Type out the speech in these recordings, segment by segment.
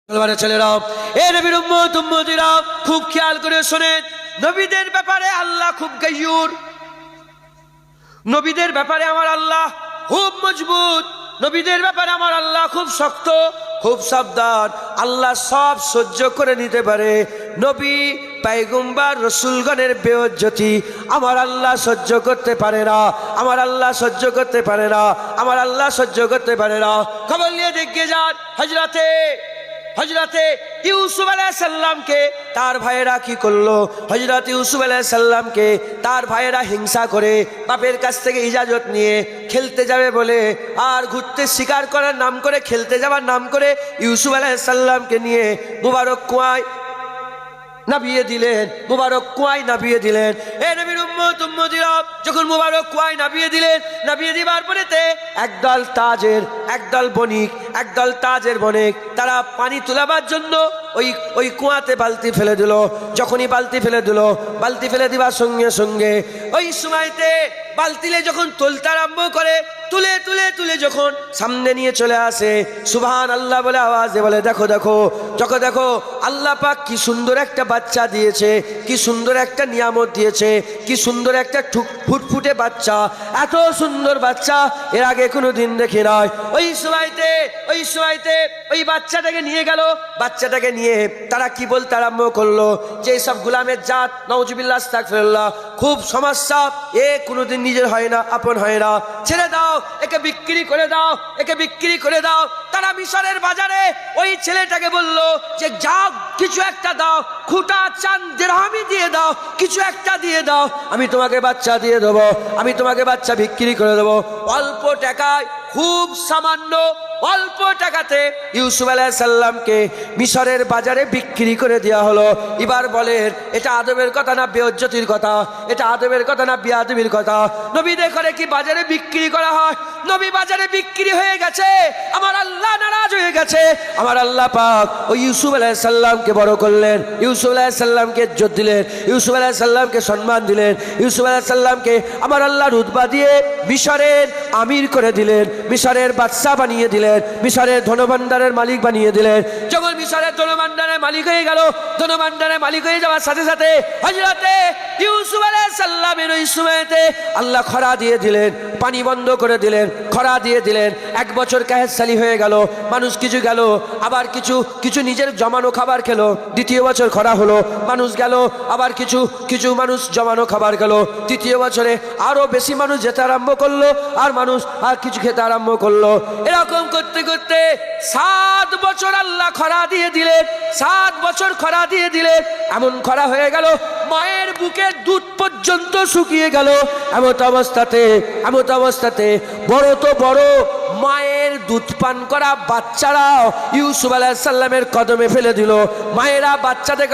ছেলেরা, এ নবীর উম্মত উম্মতিরা, খুব খেয়াল করে শোনেন। নবীদের ব্যাপারে আল্লাহ খুব গাইয়ুর, নবীদের ব্যাপারে আমার আল্লাহ খুব মজবুত, নবীদের ব্যাপারে আমার আল্লাহ খুব শক্ত, খুব সাবধান। আল্লাহ সব সহ্য করে নিতে পারে। নবী পয়গম্বর রসুলগণের বেইজ্জতি আমার আল্লাহ সহ্য করতে পারে না, আমার আল্লাহ সহ্য করতে পারে না, আমার আল্লাহ সহ্য করতে পারে না। খবর নিয়ে দেখে যান হযরতে ইউসুফ আলাইহিস সালামকে তার ভাইয়েরা কি করলো। হযরত ইউসুফ আলাইহিস সালামকে তার ভাইয়েরা হিংসা করে বাপের কাছ থেকে ইজাজত নিয়ে খেলতে যাবে বলে, আর ঘুরতে শিকার করার নাম করে, খেলতে যাওয়ার নাম করে ইউসুফ আলাইহিস সালামকে নিয়ে মুবারক কুয়ায় নাবিয়ে দিলেন, মুবারক কুয়ায় নাবিয়ে দিলেন। এ নবীর উম্মত উম্মতিরা, যখন মুবারক কুয়ায় নাবিয়ে দিলেন, নাবিয়ে দিবার পরেতে একদল তাজের বণিক তারা পানি তোলাবার জন্য ওই কুয়াতে বালতি ফেলে দিল। যখনই বালতি ফেলে দিবার সঙ্গে সঙ্গে ওই সময়তে বালতিলে যখন তুলতে আরম্ভ করে, তুলে যখন সামনে নিয়ে চলে আসে, সুবহান আল্লাহ বলে আওয়াজে বলে, দেখো আল্লাহ পাক কি সুন্দর একটা বাচ্চা দিয়েছে, কি সুন্দর একটা নিয়ামত দিয়েছে, কি সুন্দর একটা ফুটফুটে বাচ্চা, এত সুন্দর বাচ্চা এর আগে কোনো দিন দেখি নাই। ওই সময়তে ওই বাচ্চাটাকে নিয়ে গেল। বাচ্চাটাকে নিয়ে তারা কি বলতে আরম্ভ করলো যে সব গোলামের জাত, নাউজুবিল্লাহ আস্তাগফিরুল্লাহ, খুব সমস্যা, এ কোনোদিন নিজের হয় না, আপন হয় না, ছেড়ে দাও, একে বিক্রি করে দাও। তারা মিশরের বাজারে ওই ছেলেটাকে বলল যে যাও, কিছু একটা দাও, খুঁটা চান দিরহামি দিয়ে দাও, কিছু একটা দিয়ে দাও, আমি তোমাকে বাচ্চা দিয়ে দেবো, আমি তোমাকে বাচ্চা বিক্রি করে দেবো। অল্প টাকায়, খুব সামান্য অল্প টাকাতে ইউসুফ আলাইহিস সালামকে মিশরের বাজারে বিক্রি করে দেওয়া হলো। এবার বলেন, এটা আদবের কথা না বেইজ্জতির কথা? এটা আদবের কথা না বেয়াদবির কথা? নবীদের করে কি বাজারে বিক্রি করা হয়? নবী বাজারে বিক্রি হয়ে গেছে, আমার আল্লাহ নারাজ হয়ে গেছে। আমার আল্লাহ পাক ওই ইউসুফ আলাইহিস সালামকে বড় করলেন, ইউসুফ আলাইহিস সালামকে ইজ্জত দিলেন, ইউসুফ আলাইহিস সালামকে সম্মান দিলেন, ইউসুফ আলাইহিস সালামকে আমার আল্লাহ রুতবা দিয়ে মিশরের আমির করে দিলেন, মিশরের বাদশা বানিয়ে দিলেন, মিশরের ধনভাণ্ডারের মালিক বানিয়ে দিলেন। যখন মিশরের ধনভাণ্ডারের মালিক হয়ে গেল, ধনভাণ্ডারের মালিক হয়ে যাওয়ার সাথে সাথে হযরতে ইউসুফ আলাইহিস সালামের ওই সময়তে আল্লাহ খরা দিয়ে দিলেন, পানি বন্ধ করে দিলেন, খরা দিয়ে দিলেন। 1 বছর কাহেসালি হয়ে গেল, মানুষ কিছু গেল, আবার কিছু নিজের জমানো খাবার খেলো। দ্বিতীয় বছর খরা হলো, মানুষ গেল, আবার কিছু মানুষ জমানো খাবার গেল। তৃতীয় বছরে আরো বেশি মানুষ যেতে আরম্ভ করলো, আর মানুষ আর কিছু খেতে আরম্ভ করলো। এরকম করতে করতে 7 বছর আল্লাহ খরা দিয়ে দিলেন, 7 বছর খরা দিয়ে দিলেন। এমন খরা হয়ে গেল, মায়ের বুকের দুধ পর্যন্ত শুকিয়ে গেল। এমত অবস্থাতে বড় তো বড় মায়ের দুধ পান করা বাচ্চারাও ইউসুফ আলাইহিস সালামের কদমে ফেলে দিল। মায়েরা বাচ্চাদের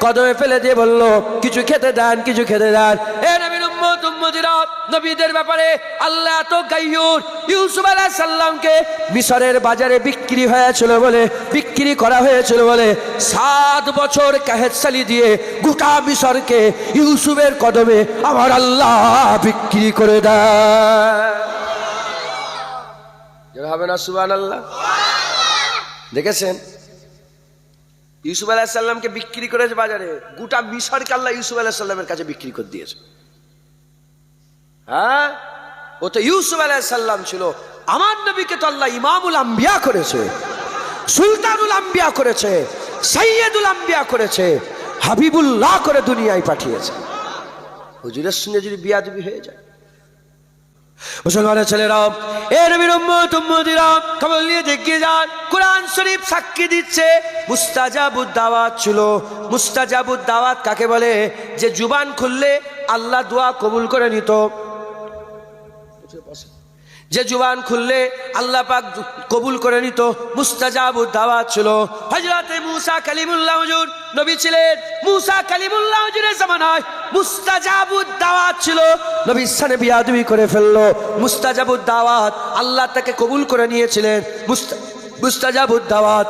কদমে ফেলে দিয়ে বলল, কিছু খেতে দেন। এ নবীর উম্মত উম্মতিরা, নবীদের ব্যাপারে আল্লাহ তো গাইয়ুর। ইউসুফ আলাইহিস সালামকে মিশরের বাজারে বিক্রি করা হয়েছিল বলে 7 বছর কাহেসালি দিয়ে গোটা মিশরকে ইউসুফের কদমে আমার আল্লাহ বিক্রি করে দেয়। হবে না সুবহানাল্লাহ? দেখেছেন, ইউসুফ আলাইহিস সালামকে বিক্রি করেছে বাজারে, গোটা মিশরকে আল্লাহ ইউসুফ আলাইহিস সালামের কাছে বিক্রি করে দিয়েছে। হ্যাঁ, ও তো ইউসুফ আলাইহিস সালাম ছিল। আমার নবীকে তো আল্লাহ ইমামুল আম্বিয়া করেছে, সুলতানুল আম্বিয়া করেছে, সাইয়্যিদুল আম্বিয়া করেছে, হাবিবুল্লাহ করে দুনিয়ায় পাঠিয়েছে। হুজুরের সঙ্গে যদি বিয়াদবি হয়ে যায়, মুসলমানের ছেলেরা, এ নবীর উম্মত উম্মতিরা, খবর নিয়ে দেখে যান। কোরআন শরীফ সাক্ষী দিচ্ছে মুস্তাজাবুদ দাওয়াত ছিল। মুস্তাজাবুদ দাওয়াত কাকে বলে? যে জুবান খুললে আল্লাহ দোয়া কবুল করে নিত, যে জুবান খুললে আল্লাহ পাক কবুল করে নিত, মুস্তাজাবুদ দাওয়াত ছিল। হযরতে মুসা কালিমুল্লাহ হুজুর নবী ছিলেন। মুসা কালিমুল্লাহ হুজুরের জামানায় মুস্তাজাবুদ দাওয়াত ছিল। নবী সানে বিয়াদবি করে ফেললো। মুস্তাজাবুদ দাওয়াত আল্লাহ তাকে কবুল করে নিয়েছিলেন। মুস্তাজাবুদ দাওয়াত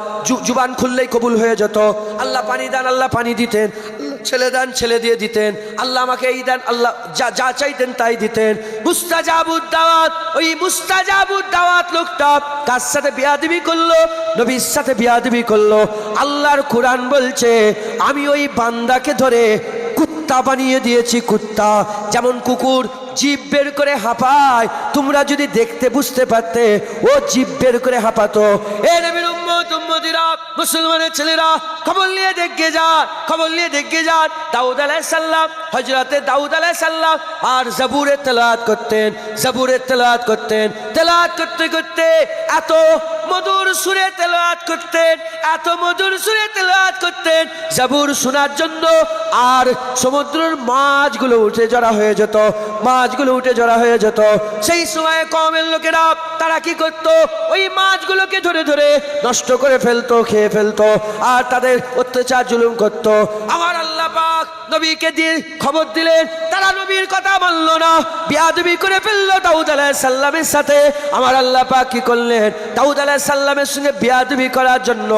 জুবান খুললেই কবুল হয়ে যেত। আল্লাহ পানি দেন, আল্লাহ পানি দিতেন, ছেলে দেন, ছেলে দিয়ে দিতেন। আল্লাহ আমাকে এই দেন, আল্লাহ যা যা চাইতেন তাই দিতেন। মুস্তাজাবুদ দাওয়াত, ওই মুস্তাজাবুদ দাওয়াত লোকটা কার সাথে বিয়াদবি করলো? নবীর সাথে বিয়াদবি করলো। আল্লাহর কোরআন বলছে আমি ওই বান্দাকে ধরে কুত্তা বানিয়ে দিয়েছি। কুত্তা যেমন কুকুর জিভ বের করে হাঁপায়, তোমরা যদি দেখতে বুঝতে পারতে ও জিভ বের করে হাঁপাতো। এ নবীর উম্মত উম্মতিরা, মুসলমানের ছেলেরা, খবর নিয়ে দেখে যান, খবর নিয়ে দেখে যান। দাউদ আলাইহিস সালাম, হযরতে দাউদ আলাইহিস সালাম আর জাবুরে তেলাওয়াত করতেন, জাবুরে তেলাওয়াত করতেন। তেলাওয়াত করতে করতে এত মধুর সুরে তেলাওয়াত করতেন, এত মধুর সুরে তেলাওয়াত করতেন, জাবুর শোনার জন্য আর সমুদ্রের মাছগুলো উঠে জড়া হয়ে যেত, মাছগুলো উঠে জড়া হয়ে যেত। সেই সময় কওমের লোকেরা তারা কি করত? ওই মাছগুলোকে ধরে ধরে নষ্ট করে ফেলতো, খেয়ে ফেলতো, আর তাদের অত্যাচার জুলুম করত। আমার আল্লাহ পাক নবীকে দিয়ে খবর দিলেন, তারা নবীর কথা মানল না, বিয়াদবি করে ফেললো দাউদ আলাইহিস সালামের সাথে। আমার আল্লাহ পাক কি করলেন? দাউদ আলাইহিস সালামের সঙ্গে বিয়াদবি করার জন্য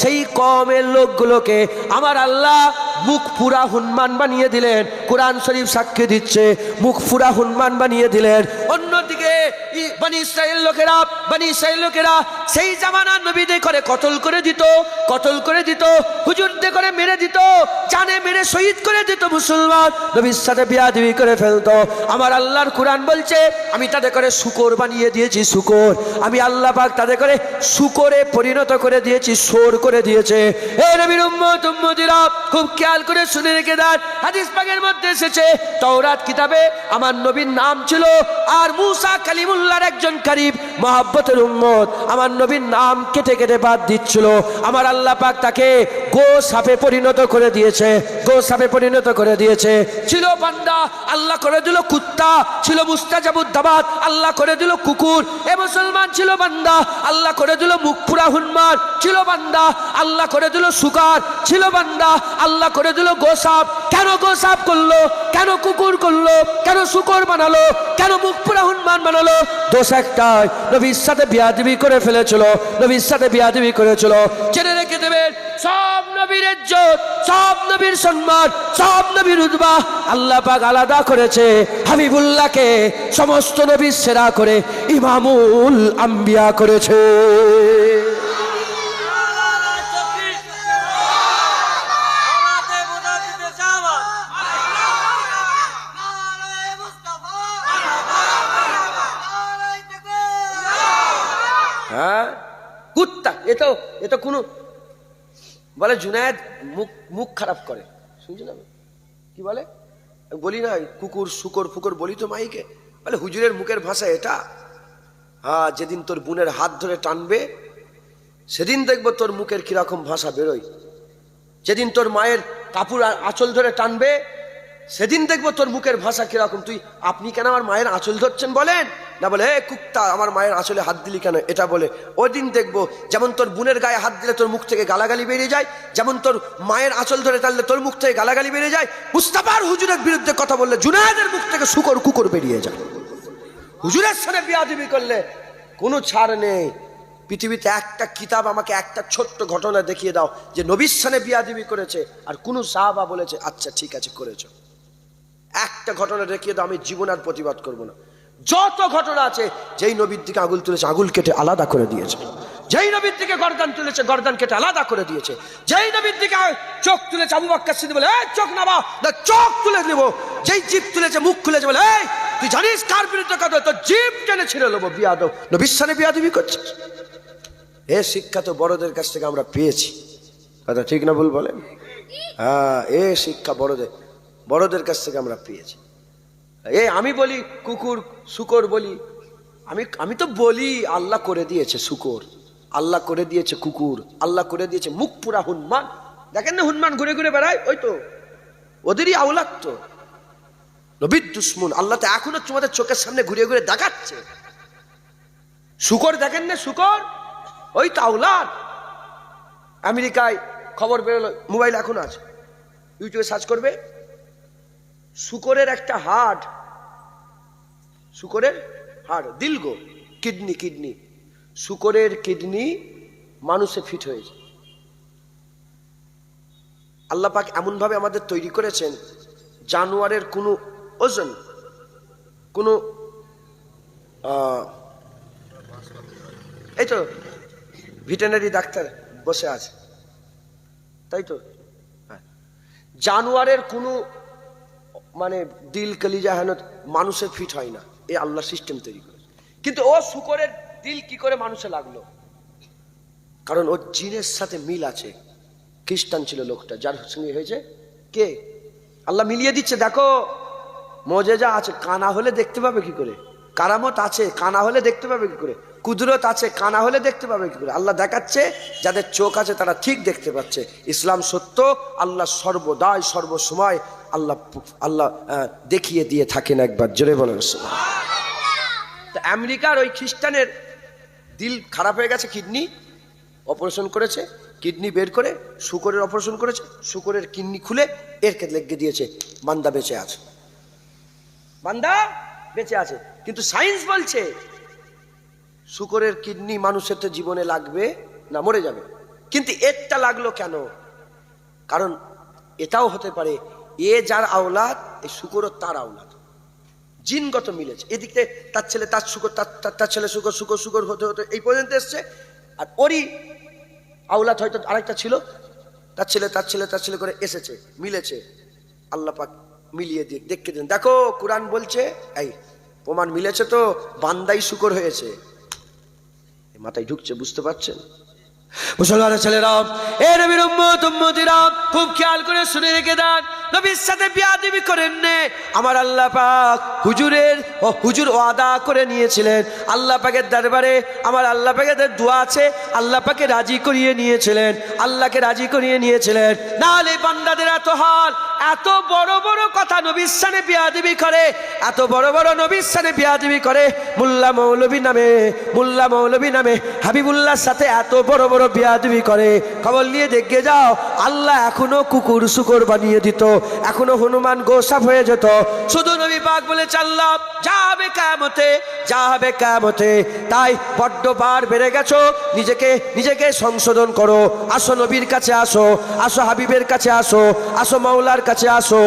সেই কওমের লোকগুলোকে আমার আল্লাহ মুখ পুরা হুনমান বানিয়ে দিলেন। কোরআন শরীফ সাক্ষী দিচ্ছে, মুখ পুরা হুনমান বানিয়ে দিলেন। অন্যদিকে বনি ইসরাইল লোকেরা, বনি ইসরাইল লোকেরা সেই জামানার নবীদের করে কতল করে দিত, কতল করে দিত, হুজুরদের করে মেরে দিত, জানে মেরে শহীদ করে দিত মুসলমান। নবীর সাথে বিয়াদবি করে ফেলতো। আমার আল্লাহর কোরআন বলছে আমি তাদের করে শুকর বানিয়ে দিয়েছি, শুকর। আমি আল্লাহ পাক তাদের করে শুকরে পরিণত করে দিয়েছি, সোর করে দিয়েছে। এ নবীর উম্মত উম্মতিরা, খুব খেয়াল করে শুনে রেখে দেন, হাদিস পাকের মধ্যে এসেছে তাওরাত কিতাবে আমার নবীর নাম ছিল, আর মুসা কালিমুল্লাহর একজন কারীব মহব্বতের উম্মত আমার নবীর নাম কেটে কেটে বাদ দিচ্ছিল। আমার আল্লাহ পাক তাকে গো সাপে পরিণত করে দিয়েছে, গো সাপে পরিণত করে দিয়েছে। ছিল বান্দা, আল্লাহ করে দিল কুত্তা। ছিল মুস্তাজাবুদ দাওয়াত, আল্লাহ করে দিল কুকুর। এ মুসলমান ছিল বান্দা, আল্লাহ করে দিল মুখ পুরা হুনমান। ছিল বান্দা, আল্লাহ করে দিল সুকার। ছিল বান্দা, আল্লাহ করে দিল গোসাপ। কেন গোসাপ করলো? কেন কুকুর করলো? কেন শুকর বানালো? কেন মুখ পুরা হুনমান বানালো? দোষ একটাই, নবীর সাথে বিয়াদবি করে ফেলেছিল, নবীর সাথে বিয়াদবি করেছিল। জেনে রেখে দেবেন, সব নবীর ইজ্জত, সব নবীর সম্মান, সব নবীর রুতবা আল্লাহ পাক আলাদা করেছে। হাবিবুল্লাহকে সমস্ত নবীর সেরা করে ইমামুল আম্বিয়া করেছে। হ্যাঁ, কুত্তা এ তো কোনো বলে জুনায়েদ মুখ খারাপ করে, শুনছি না কি বলে? বলি না কুকুর শুকর ফুকর বলি তো মাইকে, বলে হুজুরের মুখের ভাষা এটা। হ্যাঁ, যেদিন তোর বোনের হাত ধরে টানবে সেদিন দেখবো তোর মুখের কিরকম ভাষা বেরোয়। যেদিন তোর মায়ের কাপড় আঁচল ধরে টানবে সেদিন দেখবো তোর মুখের ভাষা কিরকম। তুই আপনি কেন আমার মায়ের আঁচল ধরছেন বলেন না, বলে হে কুত্তা আমার মায়ের আঁচলে হাত দিলি কেন, এটা বলে। ওই দিন দেখবো যেমন তোর বোনের গায়ে হাত দিলে তোর মুখ থেকে গালাগালি বেরিয়ে যায়, যেমন তোর মায়ের আঁচল ধরে টানলে তোর মুখ থেকে গালাগালি বেরিয়ে যায়, মুস্তাফার হুজুরের বিরুদ্ধে কথা বললে জুনায়েদের মুখ থেকে শুকর কুকুর বেরিয়ে যায়। হুজুরের সাথে বিয়াদবি করলে কোনো ছাড় নেই। পৃথিবীতে একটা কিতাব আমাকে একটা ছোট্ট ঘটনা দেখিয়ে দাও যে নবীর সাথে বিয়াদবি করেছে আর কোনো সাহাবা বলেছে আচ্ছা ঠিক আছে করেছো। একটা ঘটনা দেখিয়ে দাও, আমি জীবন আর প্রতিবাদ করবো না। যত ঘটনা আছে, যেই নবীর দিকে আঙুল তুলেছে আঙুল কেটে আলাদা করে দিয়েছে, যেই নবীর দিকে গর্দান তুলেছে গর্দান কেটে আলাদা করে দিয়েছে, যেই নবীর দিকে চোখ তুলেছে আবু বকর সিদ্দিক বলে এই চোখ নাবা, না চোখ তুলে দেব, যেই জিভ তুলেছে মুখ খুলেছে বলে এই তুই জানিস কার বিরুদ্ধে কথা, তোর জিভ টেনে ছিঁড়ে নেবো, বিয়াদব। নবীর সাথে বিয়াদবি করছিস। এ শিক্ষা তো বড়দের কাছ থেকে আমরা পেয়েছি, কথা ঠিক না ভুল বলেন? হ্যাঁ, এ শিক্ষা বড়দের কাছ থেকে আমরা পেয়েছি। আমি বলি কুকুর শুকর বলি, আমি তো বলি আল্লাহ করে দিয়েছে শুকর, আল্লাহ করে দিয়েছে কুকুর, আল্লাহ করে দিয়েছে মুখ পুরা হুনমান। দেখেন না হুনমান ঘুরে ঘুরে বেড়ায়, ওই তো ওদেরই আওলাদ তো নবীর দুশ্মন। আল্লাহ তো এখনো তোমাদের চোখের সামনে ঘুরে ঘুরে দেখাচ্ছে। শুকর দেখেন না, শুকর ওই তো আওলাদ। আমেরিকায় খবর বেরোলো, মোবাইল এখন আছে, ইউটিউবে সার্চ করবে, শুকরের একটা হাড়, শুকরের হাড় দিলগো কিডনি, শুকরের কিডনি মানুষে ফিট হয়েছে। আল্লাহ পাক এমনভাবে আমাদের তৈরি করেছেন, জানোয়ারের কোনো ওজন, কোনো এই তো ভেটেরিনারি ডাক্তার বসে আছে, তাই তো, হ্যাঁ, জানোয়ারের কোনো মানে দিল কলিজা হেন মানুষের ফিট হয় না, এই আল্লাহ সিস্টেম তৈরি করে। কিন্তু ও শূকরের দিল কি করে মানুষে লাগলো? কারণ ওর জিনের সাথে মিল আছে। খ্রিস্টান ছিল লোকটা, যার সঙ্গে হয়েছে কে? আল্লাহ মিলিয়ে দিচ্ছে। দেখো মজেজা আছে, কানা হলে দেখতে পাবে কি করে? কারামত আছে, কানা হলে দেখতে পাবে কি করে? কুদরত আছে, কানা হলে দেখতে পাবে কি করে? আল্লাহ দেখাচ্ছে, যাদের চোখ আছে তারা ঠিক দেখতে পাচ্ছে। ইসলাম সত্য, আল্লাহ সর্বদাই সর্বসময় আল্লাহ আল্লাহ দেখিয়ে দিয়ে থাকেন। একবার জোরে বলেন সুবহানাল্লাহ। আমেরিকার ওই খ্রিস্টানের দিল খারাপ হয়ে গেছে, কিডনি অপারেশন করেছে, কিডনি বের করে শূকরের অপারেশন করেছে, শূকরের কিডনি খুলে এরকে লেগে দিয়েছে, বান্দা বেঁচে আছে, বান্দা বেঁচে আছে। কিন্তু সায়েন্স বলছে শূকরের কিডনি মানুষের তো জীবনে লাগবে না, মরে যাবে। কিন্তু এরটা লাগলো কেন? কারণ এটাও হতে পারে এ যার আওলাদ, এই শূকরও তার আওলাদ, জিনগত মিলেছে। এদিকে তার ছেলে তার শূকর, তার ছেলে শূকর, শূকর শূকর হতে হতে এই পর্যন্ত এসছে। আর ওরই আওলাদ হয়তো আরেকটা ছিল, তার ছেলে তার ছেলে তার ছেলে করে এসেছে, মিলেছে। আল্লাহ পাক মিলিয়ে দিয়ে দেখে দিন। দেখো কুরআন বলছে, এই প্রমাণ মিলেছে তো, বান্দাই শূকর হয়েছে। মাথায় ঢুকছে, বুঝতে পারছেন? মুসলমানের ছেলেরা, এ নবীর উম্মত উম্মতিরা, খুব খেয়াল করে শুনে রেখে দেন, নবীর সাথে বিয়াদবি করেন না। আমার আল্লাহ পাক হুজুর ওয়াদা করে নিয়েছিলেন, আল্লাহ পাকের দরবারে আমার আল্লাহ পাকের দোয়া আছে, আল্লাহ পাকে রাজি করিয়ে নিয়েছিলেন, আল্লাহকে রাজি করিয়ে নিয়েছিলেন। নাহলে বান্দাদের এত হাল, এত বড় বড় কথা নবীর সাথে বিয়াদবি করে, এত বড় বড় নবীর সাথে বিয়াদবি করে, মোল্লা মৌলবী নামে হাবিবুল্লাহর সাথে এত বড় বড় বিয়াদবি করে। খবর নিয়ে দেখে যাও, আল্লাহ এখনো কুকুর শুকর বানিয়ে দিত, এখনো হনুমান গোসাফ হয়ে যেত। শুধু নবী পাক বলে চাল্লাম, যা হবে কিয়ামতে, যা হবে কিয়ামতে। তাই বড্ড বার বেড়ে গেছো, নিজেকে সংশোধন করো। আসো নবীর কাছে, আসো হাবিবের কাছে, আসো মাওলার কাছে, আসো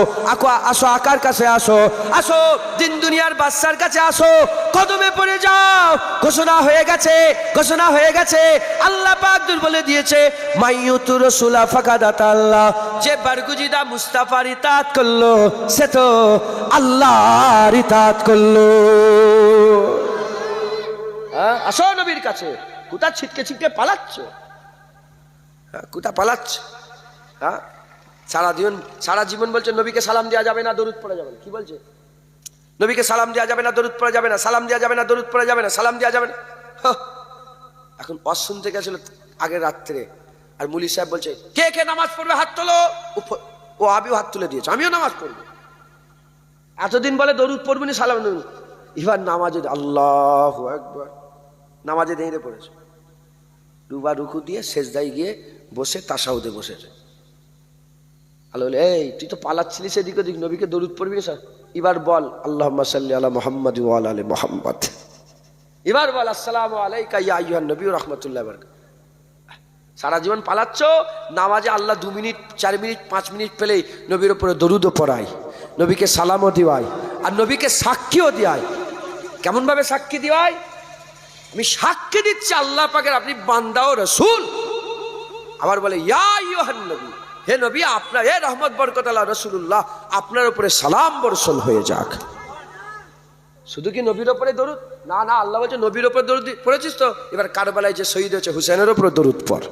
আকার কাছে, আসো দিন দুনিয়ার বাদশার কাছে, আসো কদমে পড়ে যাও। ঘোষণা হয়ে গেছে, আল্লাহ পাক বলে দিয়েছে, মাইয়ুতুর রাসূলা ফাকাদাত আল্লাহ, যে বারগুজিদা মুস্তাফার ইতাআত করলো সে তো আল্লাহর ইতাআত করলো। আসো নবীর কাছে। কোথা ছিটকে পালাচ্ছ? কোথা পালাচ্ছ? সারা জীবন বলছে নবীকে সালাম দেওয়া যাবে না, দরুদ পড়া যাবে না। কি বলছে? নবীকে সালাম দেওয়া যাবে না, দরুদ পড়া যাবে না, সালাম দেওয়া যাবে না, দরুদ পড়া যাবে না, সালাম দেওয়া যাবে না। এখন ওয়াজ শুনতে গেছিল আগের রাত্রে, আর মুলি সাহেব বলছে, কে কে নামাজ পড়বে হাত তোলো। ও আমিও হাত তুলে দিয়েছে, আমিও নামাজ পড়বো। এতদিন বলে দরুদ পড়বি না, সালাম দেবো। এবার নামাজে আল্লাহু আকবার, নামাজে দাঁড়িয়ে পড়েছে, দুবার রুকু দিয়ে সেজদায় গিয়ে বসে তাশাহুদে বসেছে। আল্লাহ বলে, এই তুই তো পালাচ্ছিলিস এদিক ওদিক, নবীকে দরুদ পড়বি না। এবার বল আল্লাহুম্মা সাল্লি আলা মুহাম্মাদ ওয়া আলা আলি মুহাম্মাদ। এবার বল আসসালামু আলাইকা ইয়া আইয়ুহান নবী ওয়া রাহমাতুল্লাহি ওয়া বারাকাতুহু। সারা জীবন পালাচ্ছ, নামাজে আল্লাহ 2 মিনিট 4 মিনিট 5 মিনিট পেলেই নবীর উপরে দরুদও পড়ায়, নবীকে সালামও দিওয়ায়, আর নবীকে সাক্ষীও দেয়। কেমন ভাবে সাক্ষী দিওয়ায়? আমি সাক্ষী দিচ্ছি আল্লাহ পাকের আপনি বান্দা ও রাসূল। আবার বলে, ইয়া আইয়ুহান নবী, হে নবী আপনার, হে রহমত বরকত আল্লাহ রাসূলুল্লাহ, আপনার উপরে সালাম বর্ষণ হয়ে যাক। শুধু কি নবীর উপরে দরুদ? না, আল্লাহ বলছে নবীর উপরে দরুদ পড়েছিস তো, এবার কারবালায় যে শহীদ হয়েছে হুসেনের উপরে দরুদ পড়,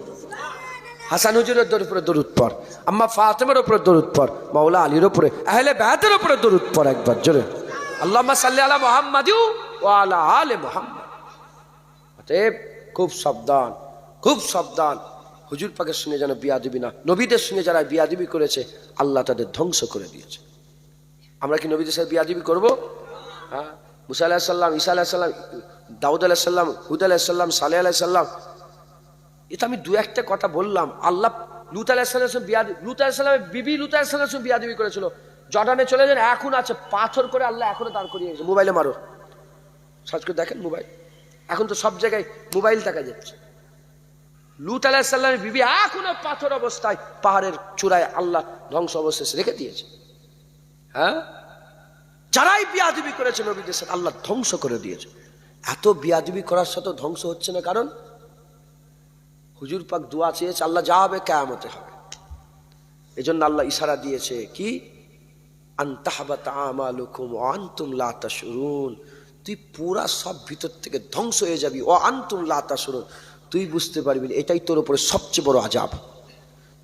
হাসান হুজুরের উপরে দরুদ পড়, আম্মা ফাতেমার উপরে দরুদ পড়, মাওলা আলীর উপরে, আহলে বায়তের উপরে দরুদ পড়। একবার জোরে আল্লাহুম্মা সাল্লি আলা মুহাম্মাদ ওয়া আলা আলি মুহাম্মাদ। অতএব খুব সাবধান, হুজুর পাকের সঙ্গে যেন বিয়াদবি না। নবীদের সঙ্গে যারা বিয়াদবি করেছে আল্লাহ তাদের ধ্বংস করে দিয়েছে। আমরা কি নবীদের সাথে বিয়াদবি করবো? হ্যাঁ, মুসা আলাইহিস সালাম, ঈসা আলাইহিস সালাম, দাউদ আলাইহিস সালাম, হুদ আলাইহিস সালাম, সালেহ আলাইহিস সালাম, এটা আমি 2-1টা কথা বললাম। আল্লাহ লূত আলাইহিস সালামের বিবি লূত আলাইহিস সালামের সঙ্গে বিয়াদবি করেছিল। জর্ডানে চলে যান, এখন আছে পাথর করে আল্লাহ এখনো দাঁড় করিয়ে রেখেছে। মোবাইলে মারো, সার্চ করে দেখেন মোবাইল, এখন তো সব জায়গায় মোবাইল দেখা যাচ্ছে। লূত আলাইহিস সালামের বিবি এখনো পাথর অবস্থায় পাহাড়ের চূড়ায় আল্লাহ ধ্বংস অবশেষে রেখে দিয়েছে। হ্যাঁ, যারাই বিয়াদবি করেছে নবীদের সাথে আল্লাহ ধ্বংস করে দিয়েছে। এত বিয়াদবি করার সাথে ধ্বংস হচ্ছে না, কারণ হুজুর পাক দোয়া চেয়েছে আল্লাহ যা হবে কিয়ামতে হবে। এজন্য আল্লাহ ইশারা দিয়েছে কি, আনতাহবাতা আমালুকুম ওয়া আনতুম লা তাশউরুন, তুই পুরা সব ভিতর থেকে ধ্বংস হয়ে যাবি। ওয়া আনতুম লা তাশউরুন, তুই বুঝতে পারবি না এটাই তোর উপরে সবচেয়ে বড় আযাব।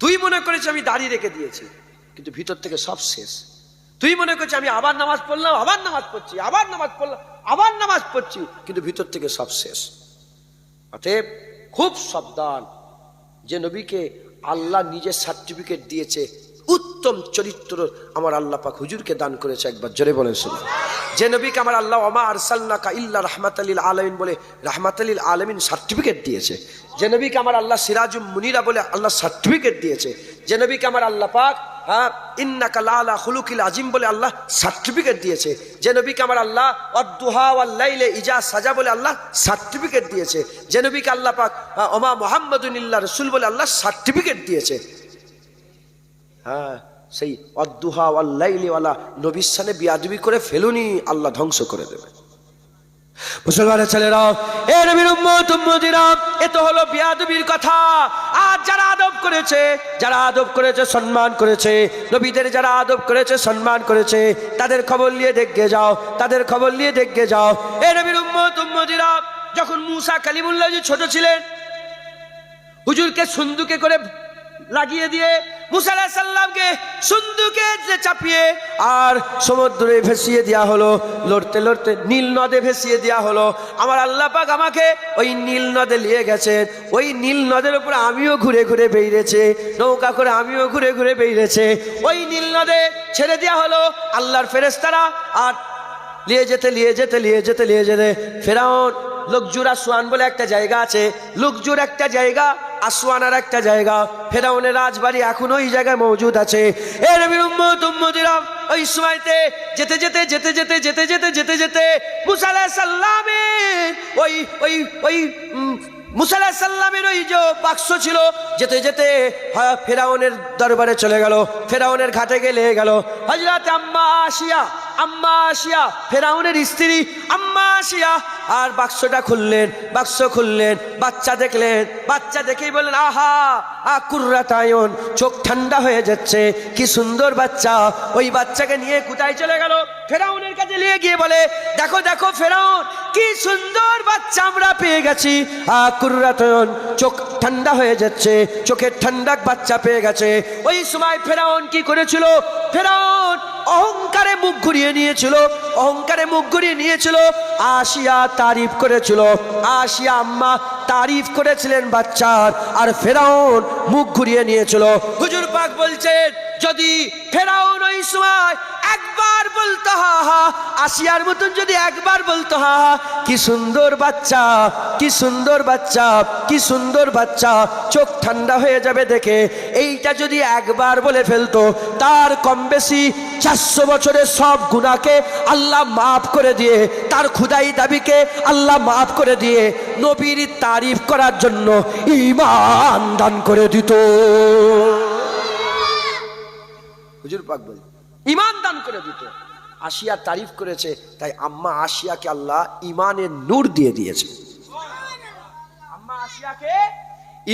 তুই মনে করেছিস আমি দাড়ি রেখে দিয়েছি, কিন্তু ভিতর থেকে সব শেষ। তুই মনে করছিস আমি আবার নামাজ পড়লাম, আবার নামাজ পড়ছি, আবার নামাজ পড়লাম, আবার নামাজ পড়ছি, কিন্তু ভিতর থেকে সব শেষ। অতএব খুব সাবধান। যে নবীকে আল্লাহ নিজের সার্টিফিকেট দিয়েছে, উত্তম চরিত্র আমার আল্লাহ পাক হুজুরকে দান করেছে, একবার জোরে বলেন শুনুন। যে নবীকে আমার আল্লাহ ওমা আরসালনাকা ইল্লা রাহমাতাল লিল আলামিন বলে রাহমাতাল লিল আলামিন সার্টিফিকেট দিয়েছে, যে নবীকে আমার আল্লাহ সিরাজুম মুনিরা বলে আল্লাহ সার্টিফিকেট দিয়েছে, যে নবীকে আমার আল্লাহ পাক ইন্নাকা লাআলা খুলুকিল আযীম বলে আল্লাহ সার্টিফিকেট দিয়েছে, যে নবীকে আমার আল্লাহ ওয়াদ-দুহা ওয়াল লাইলি ইজা সাজা বলে আল্লাহ সার্টিফিকেট দিয়েছে, যে নবীকে আল্লাহ পাক ওমা মুহাম্মাদুন ইল্লা রাসূল বলে আল্লাহ সার্টিফিকেট দিয়েছে। হ্যাঁ, সেই ওয়াদ-দুহা ওয়াল লাইলি ওয়ালা নবীর সামনে বিয়াদবি করে ফেলুনি, আল্লাহ ধ্বংস করে দেবে। মুসলমানের ছেলেরা, এ নবীর উম্মত উম্মতিরা, এ তো হলো বিয়াদবির কথা। আর যারা আদব করেছে, যারা আদব করেছে, সম্মান করেছে, নবীদের যারা আদব করেছে, সম্মান করেছে, তাদের খবর নিয়ে দেখে যাও, তাদের খবর নিয়ে দেখে যাও। এ নবীর উম্মত উম্মতিরা, যখন মুসা কালিমুল্লাহ ছোট ছিলেন, হুজুরকে সুন্দুকে করে লাগিয়ে দিয়ে মুসা আলাইহিস সালামকে সুন্দুকে চাপিয়ে আর সমুদ্রে ভেসিয়ে দেওয়া হলো, লড়তে লড়তে নীল নদে ভেসিয়ে দেওয়া হলো। আমার আল্লাহ পাক আমাকে ওই নীল নদে নিয়ে গেছেন, ওই নীল নদের উপরে আমিও ঘুরে ঘুরে বেরিয়েছে, নৌকা করে আমিও ঘুরে ঘুরে বেরিয়েছে। ওই নীল নদে ছেড়ে দেওয়া হলো আল্লাহর ফেরেশতারা, আর নিয়ে যেতে ফেরাউন লোকজুর আসওয়ান বলে একটা জায়গা আছে, লোকজুর একটা জায়গা, আসওয়ানার একটা জায়গা, ফেরাউনের রাজবাড়ি এখনো ওই জায়গায় মজুদ আছে। এ নবীর উম্মত উম্মতিরা, ওই সময়তে যেতে মুসা আলাইহিস সালামের ওই মুসা আলাইহিস সালামের ওই যে বাক্স ছিল, যেতে যেতে ফেরাউনের দরবারে চলে গেল, ফেরাউনের ঘাটে গেলে গেল হযরত আম্মা আসিয়া ফেরাউনের স্ত্রী আম্মা আসিয়া, আর বাক্সটা খুললেন, বাক্স খুললেন, বাচ্চা দেখলেন, বাচ্চা দেখেই বললেন আহা কুররাত আয়ুন, চোখ ঠান্ডা হয়ে যাচ্ছে, কি সুন্দর বাচ্চা। ওই বাচ্চাকে নিয়ে কোথায় চলে গেল, ফেরাউনের কাছে নিয়ে গিয়ে বলে দেখো দেখো ফেরাউন, কি সুন্দর বাচ্চা আমরা পেয়ে গেছি। কুররাত আয়ুন, চোখ ঠান্ডা হয়ে যাচ্ছে, চোখের ঠান্ডা বাচ্চা পেয়ে গেছে। ওই সময় ফেরাউন কি করেছিল, ফেরাউন অহংকারে মুখ ঘুরিয়ে নিয়েছিল, আসিয়া তারিফ করেছিল, আসিয়া আম্মা তারিফ করেছিলেন বাচ্চার, আর ফেরাউন মুখ ঘুরিয়ে নিয়েছিল। হুজুর পাক বলছেন যদি ফেরাউন ওই সময় একবার বলতো হা হা, আসিয়ার মতন যদি একবার বলতো হা হা, কি সুন্দর বাচ্চা, কি সুন্দর বাচ্চা, কি সুন্দর বাচ্চা, চোখ ঠান্ডা হয়ে যাবে দেখে, এইটা যদি একবার বলে ফেলতো, তার কম বেশি 400 বছরের সব গুনাহকে আল্লাহ মাফ করে দিয়ে, তার খুদাই দাবিকে আল্লাহ মাফ করে দিয়ে নবীর তারিফ করার জন্য ঈমান দান করে দিত। হুজুর পাক বলে ঈমান দান করে দিত। আসিয়া তারিফ করেছে, তাই আম্মা আসিয়াকে আল্লাহ ঈমানের নূর দিয়ে দিয়েছে। আম্মা আসিয়াকে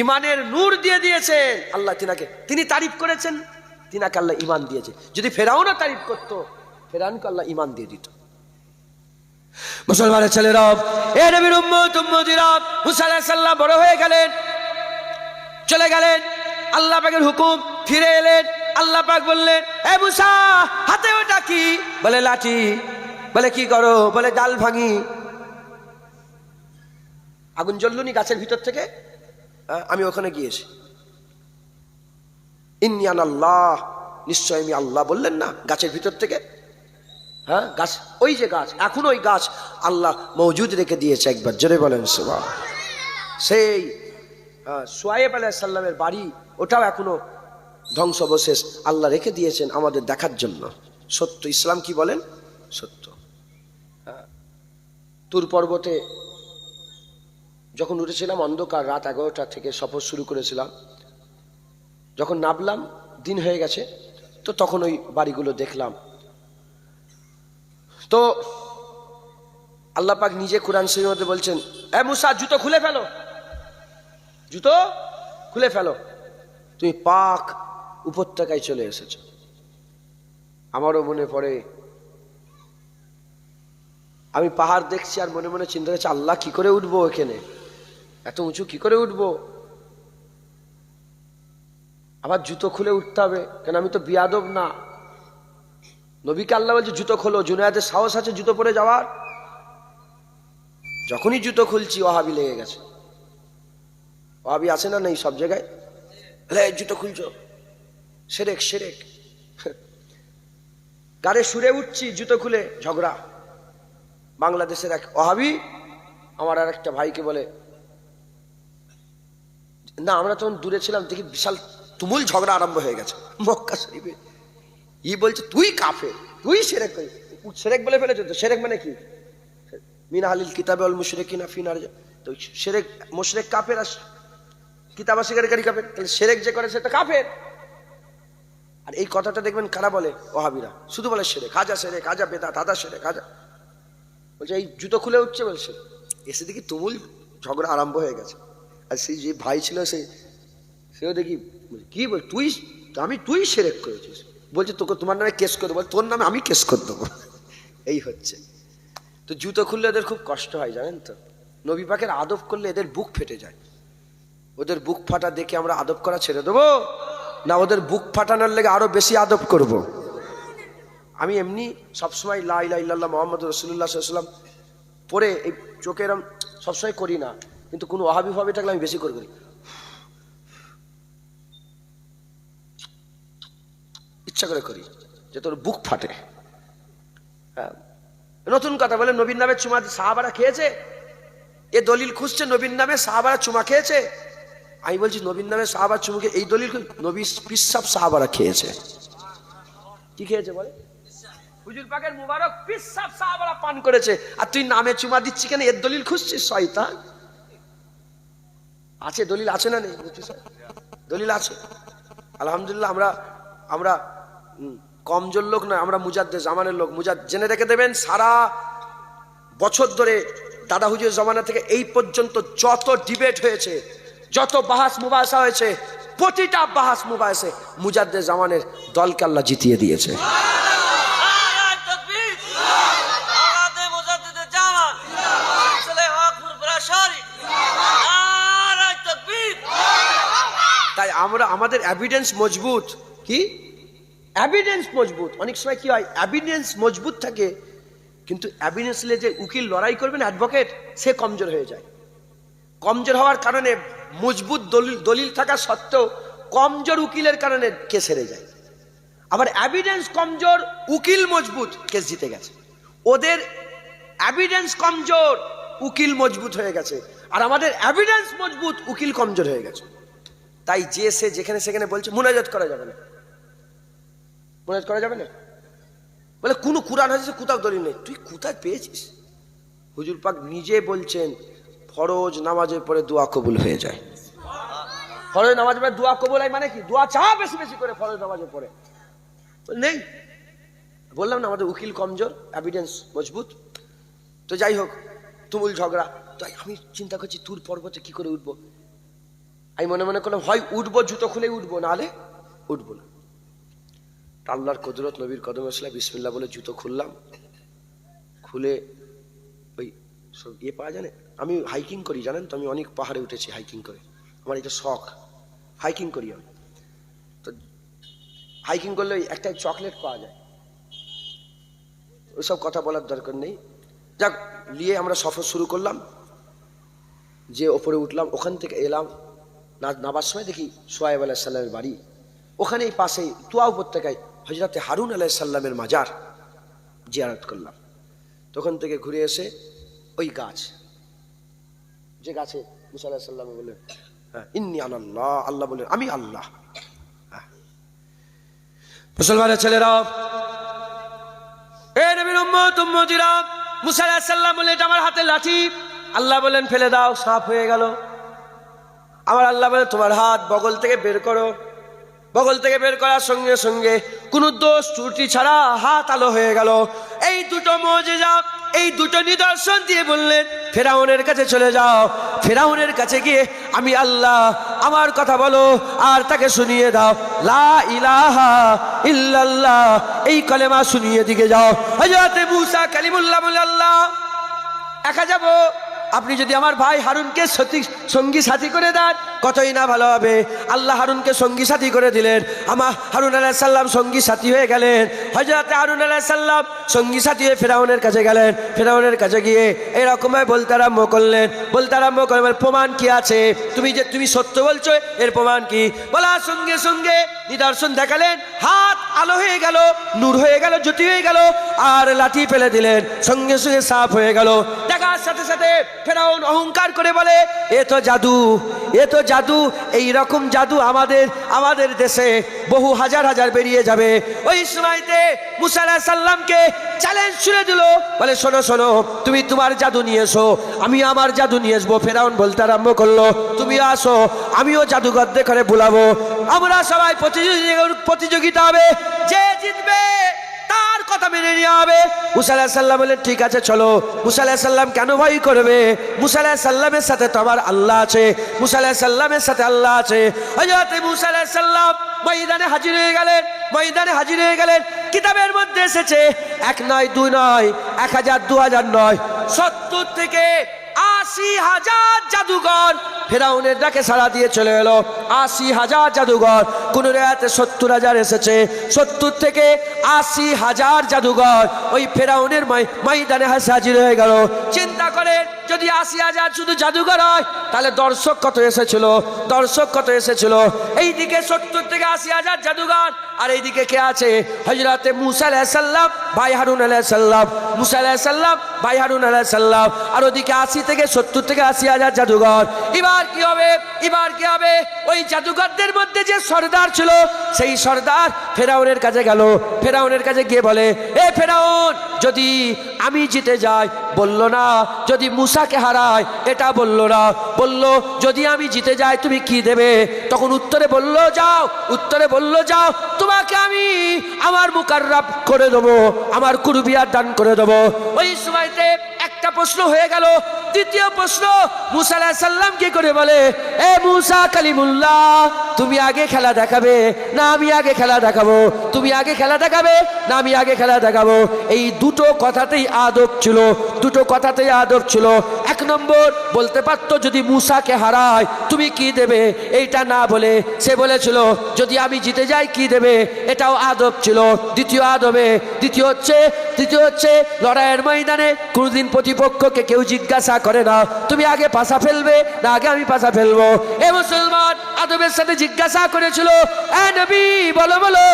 ঈমানের নূর দিয়ে দিয়েছেন আল্লাহ, তিনি তারিফ করেছেন, তিনাকে আল্লাহ ঈমান দিয়েছে। যদি ফেরাউনও তারিফ করত, ফেরাউনকে আল্লাহ ঈমান দিয়ে দিত। মুসলমানের ছেলেরা, এ নবীর উম্মত উম্মতিরা, মুসা আলাইহিস সালাম বড় হয়ে গেলেন, চলে গেলেন, আল্লাহ পাকের হুকুম, ফিরে এলেন। আল্লাহ পাক বললেন এ মুসা, হাতে ওটা কি? বলে লাঠি। বলে কি করো? বলে ডাল ভাঙি। আগুন জ্বললুনি গাছের ভিতর থেকে? আমি ওখানে গিয়েছি। ইন্নী আনাল্লাহ, নিশ্চয় আমি আল্লাহ বললেন না গাছের ভিতর থেকে? হ্যাঁ, গাছ, ওই যে গাছ, এখন ওই গাছ আল্লাহ মওজুদ রেখে দিয়েছে, একবার জোরে বলেন সুবহান। সেই শুআয়ব আলাইহিস সালামের বাড়ি, ওটাও এখনো ধ্বংসাবশেষ আল্লাহ রেখে দিয়েছেন আমাদের দেখার জন্য। সত্য, ইসলাম কি বলেন? সত্য। তুর পর্বতে যখন উঠেছিলাম অন্ধকার, রাত 11টা থেকে সফর শুরু করেছিলাম, যখন নামলাম দিন হয়ে গেছে, তো তখন ওই বাড়িগুলো দেখলাম। তো আল্লাহ পাক নিজে কোরআন শরীফের মধ্যে বলছেন, এ মুসা জুতো খুলে ফেলো, জুতো খুলে ফেলো, তুমি পাক উপত্যকায় চলে এসেছো। আমারও মনে পড়ে, আমি পাহাড় দেখছি আর মনে মনে চিন্তা করছি, আল্লাহ কি করে উঠবো এখানে, এত উঁচু কি করে উঠবো, আবার জুতো খুলে উঠতে হবে, কেন আমি তো বিয়াদব না। নবীকে আল্লাহ বলছে জুতো খোলো, জুনায়েদের সাহস আছে জুতো পরে যাওয়ার? যখনই জুতো খুলছি ওয়াহাবি লেগে গেছে। ওয়াহাবি আছে না নেই সব জায়গায়, জুতো খুলছো, সেরেক সেরেক। গাড়ে সুরে উঠছি, জুতো খুলে ঝগড়া। বাংলাদেশের এক ওয়াহাবি আমার আর একটা ভাইকে বলে, না আমরা তখন দূরে ছিলাম, দেখি বিশাল তুমুল ঝগড়া আরম্ভ হয়ে গেছে মক্কা শরীফে। ই বলছে তুই কাফের, তুই সেরেক করিস। সেরেক বলে ফেলেছে তো, সেরেক মানে কি? মিন আহলিল কিতাবে ওয়াল মুশরিকিনা ফি নার। তো সেরেক মুশরিক কাফের, আর কিতাব অস্বীকারী কাফের, তাহলে সেরেক যে করে সেটা কাফের। আর এই কথাটা দেখবেন কারা বলে? ওয়াহাবিরা। শুধু বলে সেরেক, হাজা সেরেক, হাজা বেদাত, হাজা সেরেক, হাজা। বলছে এই জুতো খুলে উঠছে বলছে, এসে দেখি তুমুল ঝগড়া আরম্ভ হয়ে গেছে। আর সেই যে ভাই ছিল সেও দেখি কি বল, তুই তুই সেরেক করেছিস, বলছে তোকে তোমার নামে কেস করে দেবো, তোর নামে আমি কেস করে দেবো। এই হচ্ছে। তো জুতো খুললে এদের খুব কষ্ট হয় জানেন তো। নবী পাকের আদব করলে এদের বুক ফেটে যায়। ওদের বুক ফাটা দেখে আমরা আদব করা ছেড়ে দেবো না, ওদের বুক ফাটানোর লেগে আরো বেশি আদব করব। আমি এমনি সবসময় লা ইলাহা ইল্লাল্লাহ মুহাম্মাদুর রাসূলুল্লাহ সাল্লাল্লাহু আলাইহি ওয়াসাল্লাম পরে এই চোখে এরম সবসময় করি না, কিন্তু কোনো ওয়াহাবি ভাবে থাকলে আমি বেশি করে করি, ইচ্ছা করে করি, যে তোর বুক ফাটে। হ্যাঁ, নতুন কথা বলে নবীর নামে চুমা সাহাবারা খেয়েছে, এ দলিল খুঁজছে নবীর নামে সাহাবারা চুমা খেয়েছে। আমি বলছি নবীর নামে সাহাবা চুমুকে, এই দলিল নবী পিসাব সাহাবারা খেয়েছে। কি খেয়েছে বলে? হুজুর পাকের মুবারক পিসাব সাহাবারা পান করেছে, আর তুই নামে চুমা দিচ্ছি কেন? এর দলিল খুঁজছিস শয়তান। আছে দলিল, আছে না নেই? দলিল আছে আলহামদুলিল্লাহ। আমরা কমজোর লোক নয়, আমরা মুজাদ্দেদ জামানের লোক। জেনে রেখে দেবেন, সারা বছর ধরে দাদা হুজুর জামানা থেকে এই পর্যন্ত যত ডিবেট হয়েছে, যত বাহাস মুবাহাসা হয়েছে, প্রতিটা বাহাস মুবাহাসে মুজাদ্দেদ জামানের দলকে আল্লাহ জিতিয়ে দিয়েছে। তাই আমাদের এভিডেন্স মজবুত। কি এভিডেন্স মজবুত? অনেক সময় কি হয়, এভিডেন্স মজবুত থাকে কিন্তু এভিডেন্স নিয়ে যে উকিল লড়াই করবেন, অ্যাডভোকেট, সে কমজোর হয়ে যায়। কমজোর হওয়ার কারণে মজবুত দলিল থাকা সত্ত্বেও কমজোর উকিলের কারণে কেস হেরে যায়। আবার এভিডেন্স কমজোর, উকিল মজবুত, কেস জিতে গেছে। ওদের এভিডেন্স কমজোর, উকিল মজবুত হয়ে গেছে, আর আমাদের এভিডেন্স মজবুত, উকিল কমজোর হয়ে গেছে। তাই যে সে যেখানে সেখানে বলছে মুনাজাত করা যাবে না, মুনাজাত করা যাবে না, বলে কোনো কুরআন হাদিসে কোথাও দলিল নেই। তুই কোথায় পেয়েছিস? হুজুর পাক নিজে বলছেন ফরজ নামাজের পরে দোয়া কবুল হয়ে যায়। ফরজ নামাজের পরে দোয়া কবুল হয় মানে কি? দোয়া চাও বেশি বেশি করে ফরজ নামাজের পরে। নেই, বললাম না আমাদের উকিল কমজোর, এভিডেন্স মজবুত। তো যাই হোক, তুমুল ঝগড়া। তাই আমি চিন্তা করছি তুর পর্বতে কি করে উঠবো। আমি মনে মনে করলাম হয় উঠবো, জুতো খুলে উঠবো, নাহলে উঠবো না। আল্লাহর কুদরত, নবীর কদম আসলে বিসমিল্লাহ বলে জুতো খুললাম। খুলে ওই সব পাওয়া জানে, আমি হাইকিং করি জানেন তো, আমি অনেক পাহাড়ে উঠেছি হাইকিং করে, আমার এটা শখ, হাইকিং করি আমি। তো হাইকিং করলে একটা চকলেট পাওয়া যায়, ওইসব কথা বলার দরকার নেই। যাক, নিয়ে আমরা সফর শুরু করলাম, যে ওপরে উঠলাম, ওখান থেকে এলাম। নাবার সময় দেখি সোহাইব আলাইহিস সালামের বাড়ি, ওখানেই পাশেই তুয়া উপত্যকায় হযরতে হারুন আলাইহিস সালামের মাজার জিয়ারত করলাম। তখন থেকে ঘুরে এসে ওই গাছ, যে গাছে মুসা আলাইহিস সালাম বললেন ইন্নী আনাল্লাহ, আল্লাহ বললেন আমি আল্লাহ। মুসলমানের ছেলেরা, এ নবীর উম্মত উম্মতিরা, মুসা আলাইহিস সালাম বললেন এটা আমার হাতে লাঠি, আল্লাহ বলেন ফেলে দাও, সাপ হয়ে গেল। আমার আল্লাহ বলে তোমার হাত বগল থেকে বের করো। বগল থেকে বের করার সঙ্গে সঙ্গে কোনো দোষ ত্রুটি ছাড়া হাত আলো হয়ে গেল। এই দুটো মুজিজা, এই দুটো নিদর্শন দিয়ে বললেন ফেরাউনের কাছে চলে যাও। ফেরাউনের কাছে গিয়ে আমি আল্লাহ, আমার কথা বলো আর তাকে শুনিয়ে দাও, লা ইলাহা ইল্লাল্লাহ, এই কলেমা শুনিয়ে দিকে যাও। হযরত মুসা কালিমুল্লাহ বলে আল্লাহ একা যাব, আপনি যদি আমার ভাই হারুনকে সঙ্গী সাথী করে দেন কতই না ভালো হবে। আল্লাহ হারুনকে সঙ্গী সাথী করে দিলেন। আমার হারুন আলাইহিস সালাম সঙ্গী সাথী হয়ে গেলেন। হযরত হারুন আলাইহিস সালাম সঙ্গী সাথী হয়ে ফেরাউনের কাছে গেলেন। ফেরাউনের কাছে গিয়ে এরকম বলতে আরম্ভ করলেন, প্রমাণ কি আছে? তুমি সত্য বলছো, এর প্রমাণ কি? বলার সঙ্গে সঙ্গে নিদর্শন দেখালেন, হাত আলো হয়ে গেল, নূর হয়ে গেল, জ্যোতি হয়ে গেল, আর লাঠি ফেলে দিলেন, সঙ্গে সঙ্গে সাপ হয়ে গেল। দেখার সাথে সাথে ফেরাউন অহংকার করে বলে এ তো জাদু, এ তো জাদু। এই রকম জাদু আমাদের দেশে বহু হাজার হাজার বেরিয়ে যাবে। ওই সময়তে মুসা আলাইহিস সালামকে চ্যালেঞ্জ ছুড়ে দিল, বলে শোনো শোনো, তুমি তোমার জাদু নিয়ে এসো, আমি আমার জাদু নিয়ে আসবো। ফেরাউন বলতে আরম্ভ করলো তুমি আসো, আমিও জাদুঘর করে বুলাবো, আমরা সবাই প্রতিযোগিতা হবে, যে জিতবে তার কথা মেনে নেওয়া হবে। মুসা আলাইহিস সালাম বললেন ঠিক আছে চলো। মুসা আলাইহিস সালাম কেন ভয় করবে? মুসা আলাইহিস সালামের সাথে তো আমার আল্লাহ আছে, মুসা আলাইহিস সালামের সাথে আল্লাহ আছে। হযরত মুসা আলাইহিস সালাম ময়দানে হাজির হয়ে গেলেন। ময়দানে হাজির হয়ে গেলেন। কিতাবের মধ্যে এসেছে 1 নয় 2 নয় 1000 2000 নয় 70 থেকে 80,000 জাদুঘর ফেরাউনের ডাকে সাড়া দিয়ে চলে এলো। 80,000 জাদুঘর, কোন রাতে 70,000 এসেছে। 70 থেকে 80,000 জাদুঘর ওই ফেরাউনের ময়দানে হাজির হয়ে গেল। চিন্তা করে যদি 80,000 শুধু জাদুঘর হয় তাহলে দর্শক কত এসেছিল? দর্শক কত এসেছিল? এইদিকে 70 থেকে 80,000 জাদুঘর, আর এইদিকে কে আছে? হযরতে মুসা আলাইহিস সালাম, ভাই হারুন আলাইহিস সালাম। মুসা আলাইহিস সালাম, ভাই হারুন আলাইহিস সালাম, আর ওদিকে 70 থেকে 80,000 জাদুঘর। এবার কি হবে? এবার কি হবে? ওই জাদুঘরদের মধ্যে যে সর্দার ছিল, সেই সর্দার ফেরাউনের কাছে গেল। ফেরাউনের কাছে গিয়ে বলে এ ফেরাউন, যদি আমি জিতে যাই, বললো না যদি মুসাকে হারায়, এটা বললো না, বললো যদি আমি জিতে যাই তুমি কি দেবে? তখন উত্তরে বললো যাও, উত্তরে বললো যাও, তোমাকে আমি আমার মুকাররাব করে দেবো, আমার কুরবিয়াত দান করে দেবো। ওই সময়তে একটা প্রশ্ন হয়ে গেল। দ্বিতীয় প্রশ্ন, মুসা আলাইহিস সালাম কি করে বলে এ মুসা কালিমুল্লাহ, তুমি আগে খেলা দেখাবে না আমি আগে খেলা দেখাবো? তুমি আগে খেলা দেখাবে না আমি আগে খেলা দেখাবো? এই দুটো কথাতেই আদব ছিল, দুটো কথাতেই আদব ছিল। 1 নম্বর বলতে পারতো যদি মুসাকে হারায় তুমি কি দেবে, এইটা না বলে সে বলেছিল যদি আমি জিতে যাই কি দেবে, এটাও আদব ছিল। দ্বিতীয় হচ্ছে লড়াইয়ের ময়দানে কোনদিন প্রতিপক্ষকে কেউ জিজ্ঞাসা করে না তুমি আগে পাশা ফেলবে না আগে আমি পাশা ফেলবো। এ মুসলমান আদবের সাথে জিজ্ঞাসা করেছিল এ নবী বলো বলো,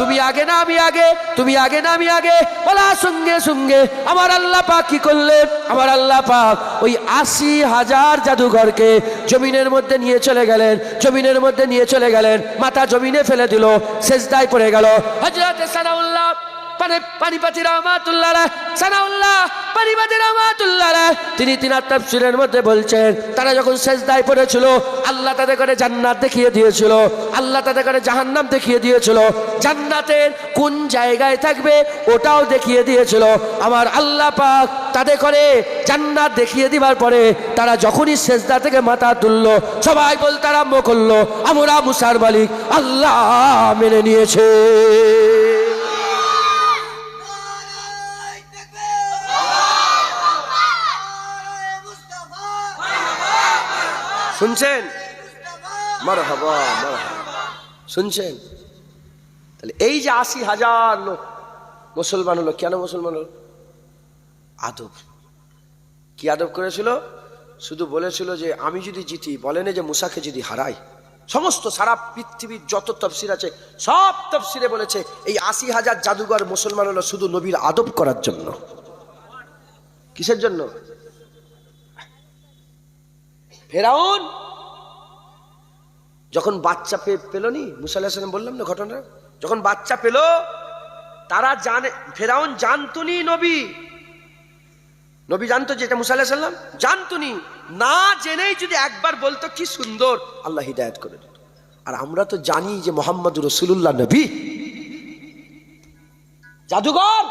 তুমি আগে না আমি আগে, তুমি আগে না আমি আগে? বলার সঙ্গে সঙ্গে আমার আল্লাহ পাক কি করলেন? আমার আল্লাহ পাক ওই 80,000 জাদুঘরকে জমিনের মধ্যে নিয়ে চলে গেলেন, জমিনের মধ্যে নিয়ে চলে গেলেন, মাথা জমিনে ফেলে দিল, সেজদায় পড়ে গেল। হযরত সানাউল্লাহ পানিপতি রহমাতুল্লাহ আলাইহি, সানাউল্লাহ পানিপতি রহমাতুল্লাহ আলাইহি, তিনি তিনার তাফসীরের মধ্যে বলছেন তারা যখন সেজদায় পড়েছিল আল্লাহ তাদের করে জান্নাত দেখিয়ে দিয়েছিল, আল্লাহ তাদের করে জাহান্নাম দেখিয়ে দিয়েছিল, জান্নাতের কোন জায়গায় থাকবে ওটাও দেখিয়ে দিয়েছিল। আমার আল্লাহ পাক তাদের করে জান্নাত দেখিয়ে দিবার পরে তারা যখনই সেজদা থেকে মাথা তুললো সবাই বলতে আরম্ভ করলো আমরা মুসার মালিক আল্লাহ মেনে নিয়েছে। শুনছেন? মারহাবা মারহাবা, শুনছেন? তাহলে এই যে 80,000 লোক মুসলমান হলো, কেন মুসলমান হলো? আদব। কি আদব করেছিল? শুধু বলেছিল যে আমি যদি জিতি, বলেনি যে মুসাকে যদি হারাই। সমস্ত সারা পৃথিবীর যত তাফসীর আছে সব তাফসীরে বলেছে এই 80,000 জাদুঘর মুসলমান হলো শুধু নবীর আদব করার জন্য। কিসের জন্য? ফেরাউন যখন বাচ্চা পেল নি, মুসা আলাইহিস সালাম বললাম না ঘটনা, যখন বাচ্চা পেল তারা জানে, ফেরাউন জানতো নি নবী জানতো যে এটা মুসা আলাইহিস সালাম? জানতো নি, না জেনেই যদি একবার বলতো কি সুন্দর, আল্লাহ হিদায়াত করে দিত। আর আমরা তো জানি যে মুহাম্মদুর রাসূলুল্লাহ নবী। জাদুঘর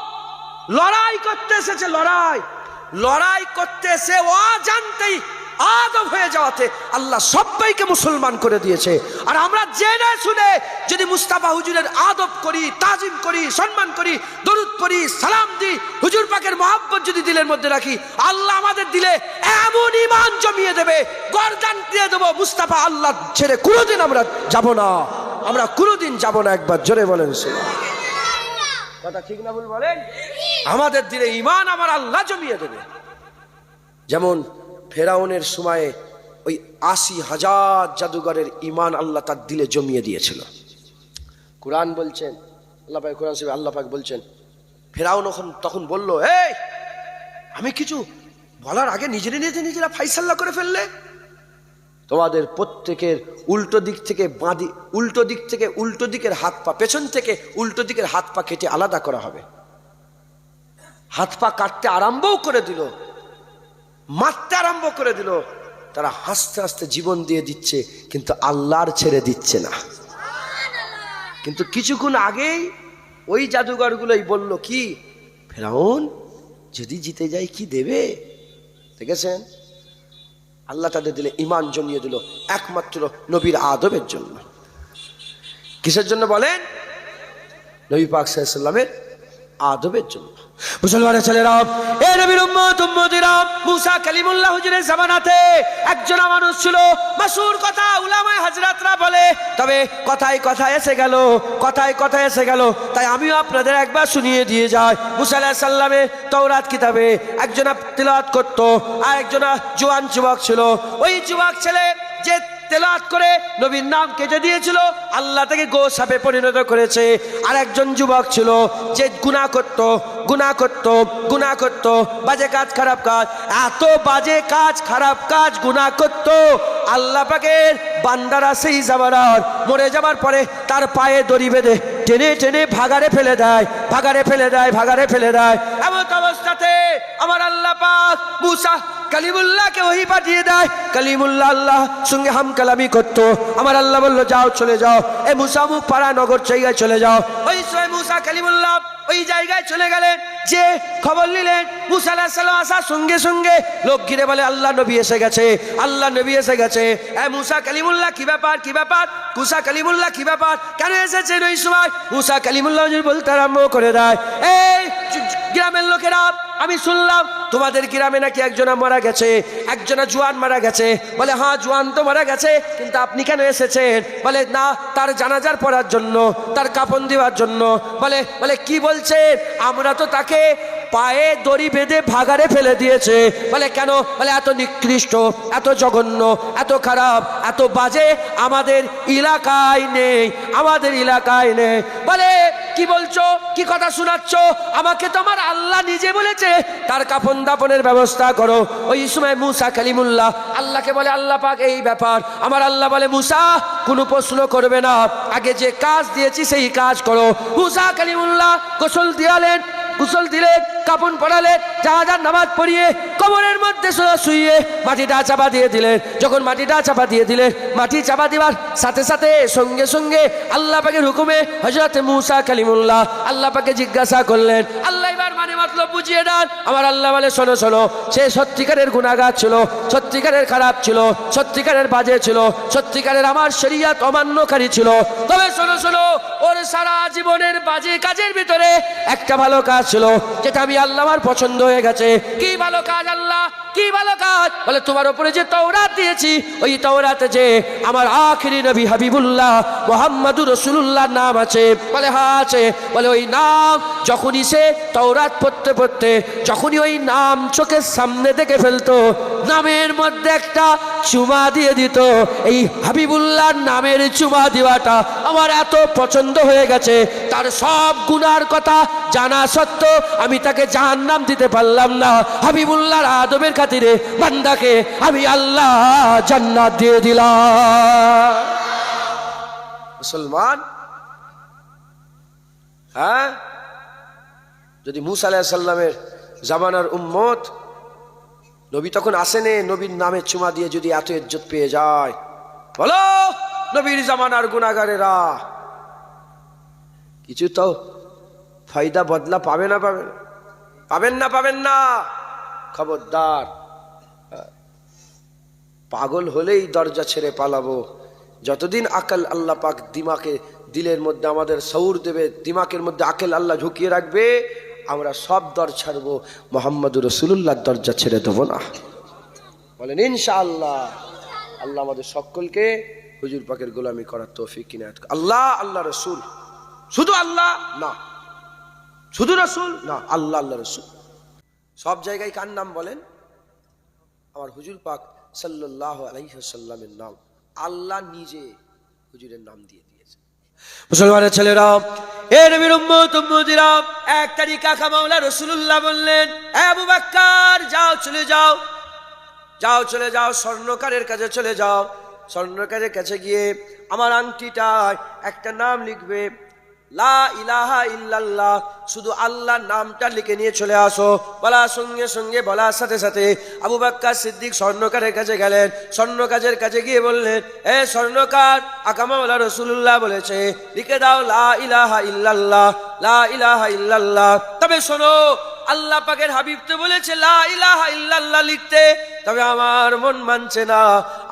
লড়াই করতে এসেছে, লড়াই করতে এসে অজান্তেই আদব হয়ে যাওয়াতে আল্লাহ সবাইকে মুসলমান করে দিয়েছে। আর আমরা জেনে শুনে যদি মুস্তাফা হুজুরের আদব করি, তাজিম করি, সম্মান করি, দরুদ পড়ি, সালাম দিই, হুজুর পাকের মহব্বত যদি দিলের মধ্যে রাখি, আল্লাহ আমাদের দিলে এমন ঈমান জমিয়ে দেবে, গর্দান দিয়ে দেবো। মুস্তাফা আল্লাহ ছেড়ে কোনোদিন আমরা যাব না, আমরা কোনোদিন যাব না। একবার জোরে বলেন কথা ঠিক না ভুল বলেন? আমাদের দিলে ঈমান আমার আল্লাহ জমিয়ে দেবে। যেমন ফেরাউনের সময়ে ওই ৮০,০০০ জাদুঘরের ঈমান আল্লাহ তার দিলে জমিয়ে দিয়েছিল। কুরআন বলছেন, আল্লাহ পাক কুরআন শরীফে আল্লাহ পাক বলছেন, ফেরাউন তখন বলল, এই আমি কিছু বলার আগে নিজেরা ফাইসাল্লা করে ফেললে। তোমাদের প্রত্যেকের উল্টো দিক থেকে উল্টো দিকের হাত পা, পেছন থেকে উল্টো দিকের হাত পা কেটে আলাদা করা হবে। হাত পা কাটতে আরম্ভও করে দিল, মারতে আরম্ভ করে দিল। তারা হাসতে হাসতে জীবন দিয়ে দিচ্ছে, কিন্তু আল্লাহর ছেড়ে দিচ্ছে না। কিন্তু কিছুক্ষণ আগেই ওই জাদুঘরগুলোই বলল কি, ফেরাউন যদি জিতে যায় কি দেবে। দেখেছেন, আল্লাহ তাদের দিলে ঈমান জমিয়ে দিল একমাত্র নবীর আদবের জন্য। কিসের জন্য বলেন? নবী পাক সাল্লাল্লাহু আলাইহি ওয়াসাল্লামের আদবের জন্য। মুসলমানের ছেলেরা, এ নবীর উম্মতিরা, মুসা কালিমুল্লাহ হুজুরের জামানাতে একজন মানুষ ছিল, মাশহুর কথা উলামায়ে হযরতরা বলে। তবে কথায় কথায় এসে গেল, তাই আমিও আপনাদের একবার শুনিয়ে দিয়ে যাই। মুসা আলাইহিস সালামের তাওরাত কিতাবে একজনা তিলাওয়াত করত, আর একজনা জওয়ান যুবক ছিল। ওই যুবক ছেলে যে তেলাওয়াত করে নবীর নাম কেটে দিয়েছিল, আল্লাহ তাকে গোশ সাপে পরিণত করেছে। আর একজন যুবক ছিল যে গুনাহ করত, বাজে কাজ, খারাপ কাজ, এত বাজে কাজ, খারাপ কাজ, গুনাহ করত। আল্লাহ পাকের বান্দারা সেই জামানার মরে যাবার পরে তার পায়ে দড়ি বেঁধে টেনে টেনে ভাগাড়ে ফেলে দেয়। এমন অবস্থাতে আমার আল্লাহ পাক মুসা কালিমুল্লাহকে ওহী পাঠিয়ে দেয়। কালিমুল্লাহ আল্লাহ সঙ্গে হামকালামি করতো। আমার আল্লাহ বললো, যাও, চলে যাও, এ মুসা মুখ পাড়া নগর জায়গায় চলে যাও। ওই সময় মুসা কালিমুল্লাহ ওই জায়গায় চলে গেলেন। যে খবর নিলেন মুসা আলাইহিস সালাম আসার সঙ্গে সঙ্গে লোক ঘিরে বলে, আল্লাহ নবী এসে গেছে। এ মুসা কালিমুল্লাহ কি ব্যাপার? মুসা কালিমুল্লাহ কি ব্যাপার, কেন এসেছেন? ওই সময় মুসা কালিমুল্লাহ বলতে আরম্ভ করে দেয়, এই গ্রামের লোকেরা, আমি শুনলাম তোমাদের গ্রামে নাকি একজনা মারা গেছে, একজনা জওয়ান মারা গেছে। বলে, হ্যাঁ, জওয়ান তো মারা গেছে, কিন্তু আপনি কেন এসেছেন? বলে, না, তার জানাজার পড়ার জন্য, তার কাফন দেওয়ার জন্য। বলে কি বলছেন? আমরা তো তাকে পায়ে দড়ি বেঁধে ভাগাড়ে ফেলে দিয়েছে। বলে, কেন? বলে, এত নিকৃষ্ট, এত জঘন্য, এত খারাপ, এত বাজে আমাদের এলাকায় নেই। বলে, কি বলছো? কি কথা শোনাচ্ছ? আমাকে তো আমার আল্লাহ নিজে বলেছে তার কাফন দাফনের ব্যবস্থা করো। ওই সময় মুসা কালিমুল্লাহ আল্লাহকে বলে, আল্লাহ পাক এই ব্যাপার। আমার আল্লাহ বলে, মুসা কোনো প্রশ্ন করবে না, আগে যে কাজ দিয়েছি সেই কাজ করো। মুসা কালিমুল্লাহ গোসল দিলেন, কাফন পরালেন, জানাজার নামাজ পড়িয়ে কবরের মধ্যে শুইয়ে মাটিটা চাপা দিয়ে দিলেন। যখন মাটিটা চাপা দিয়ে দিলেন, মাটি চাপা দেওয়ার সাথে সাথে সঙ্গে সঙ্গে আল্লাহ পাকের হুকুমে হযরত মুসা কালিমুল্লাহ আল্লাহ পাকে জিজ্ঞাসা করলেন। আল্লাহ এবার মানে মতলব বুঝিয়ে দেন। আমার আল্লাহ বলে, শোনো, সে সত্যিকারের গুনাহগার ছিল, সত্যিকারের খারাপ ছিল, সত্যিকারের বাজে ছিল, সত্যিকারের আমার শরীয়ত অমান্যকারী ছিল। তবে শোনো, ওর সারা জীবনের বাজে কাজের ভিতরে একটা ভালো কাজ ছিল, যেটা আমি আল্লাহ আমার পছন্দ হয়ে গেছে। কি ভালো কাজ আল্লাহ? কি ভালো কাজ? বলে, তোমার উপরে যে তাওরাত দিয়েছি, ওই তাওরাতে যে আমার আখিরি নবী হাবিবুল্লাহ মুহাম্মদুর রাসূলুল্লাহ নাম আছে। বলে, হ্যাঁ আছে। বলে, ওই নাম যখনই সে তাওরাত পড়তে যখনই ওই নাম চোখের সামনে দেখে ফেলতো, নামের মধ্যে একটা চুমা দিয়ে দিত। এই হাবিবুল্লাহ নামের চুমা দেওয়াটা আমার এত পছন্দ হয়ে গেছে, তার সব গুনার কথা জানা সত্ত্বেও আমি তাকে জাহান্নাম দিতে পারলাম না। হাবিবুল্লাহর আদবের খাতিরে বান্দাকে আমি আল্লাহ জান্নাত দিয়ে দিলাম। মুসলমান, হ্যাঁ, যদি মুসা আলাইহিস সালামের জামানার উম্মত নবী তখন আসেনে, নবীর নামে চুমা দিয়ে যদি এত ইজ্জত পেয়ে যায়, বলো নবীর জামানার গুনাহগারেরা কিছু তো ফায়দা বদলা পাবে না? পাবেন না। খবরদার, পাগল হলেই দরজা ছেড়ে পালাবো। যতদিন আকল আল্লাহ পাক দিমাকে, দিলের মধ্যে আমাদের সৌর দেবে, দিমাকের মধ্যে আকল আল্লাহ ঢুকিয়ে রাখবে, আমরা সব দর ছাড়বো, মুহাম্মদুর রাসূলুল্লাহর দরজা ছেড়ে দেবো না। বলেন ইনশাআল্লাহ। আল্লাহ আমাদের সকলকে হুজুর পাকের গোলামি করার তৌফিক ইনায়াত করুন। আল্লাহ, আল্লাহ রসুল, শুধু আল্লাহ না, শুধু রসুল না, আল্লাহ, আল্লাহ রসুল। সব জায়গায় কার নাম বলেন? আমার হুজুর পাক সাল্লাল্লাহু আলাইহি ওয়াসাল্লামের নাম আল্লাহ নিজে হুজুরের নাম দিয়ে দিয়েছে। মুসলমানের ছেলেরা, এ নবীর উম্মত উম্মতিরা, এক তারিকা মাওলা রাসূলুল্লাহ বললেন, এ আবু বকর যাও, চলে যাও, যাও চলে যাও, স্বর্ণকারের কাছে চলে যাও। স্বর্ণকারের কাছে গিয়ে আমার আংটিটায় একটা নাম লিখবে, লা ইলাহা ইল্লাল্লাহ, শুধু আল্লাহর নামটা লিখে নিয়ে চলে আসো। বলার সঙ্গে সঙ্গে, বলার সাথে সাথে আবু বকর সিদ্দিক স্বর্ণকারের কাছে গেলেন। স্বর্ণকারের কাছে গিয়ে বললেন, এ স্বর্ণকার, আকা মাওলা রাসূলুল্লাহ বলেছে লিখে দাও লা ইলাহা ইল্লাল্লাহ, লা ইলাহা ইল্লাল্লাহ। তবে শোনো, আল্লাহ পাকের হাবিব তো বলেছে লা ইলাহা ইল্লাল্লাহ লিখতে, তবে আমার মন মানছে না,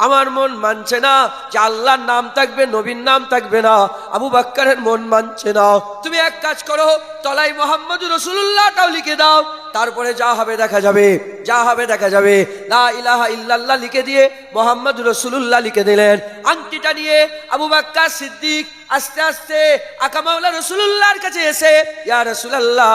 আমার মন মানছে না যে আল্লাহর নাম থাকবে, নবীর নাম থাকবে না। আবু বকরের মন মানছে না। তুমি এক কাজ করো, তলায় মুহাম্মদুর রাসূলুল্লাহটাও লিখে দাও, তারপরে যা হবে দেখা যাবে, যা হবে দেখা যাবে। লা ইলাহা ইল্লাল্লাহ লিখে দিয়ে মুহাম্মদুর রাসূলুল্লাহ লিখে দিলেন। আংটিটা নিয়ে আবু বকর সিদ্দিক আস্তে আস্তে আকা মাওলা রাসূলুল্লাহর কাছে এসে, ইয়া রাসূলুল্লাহ,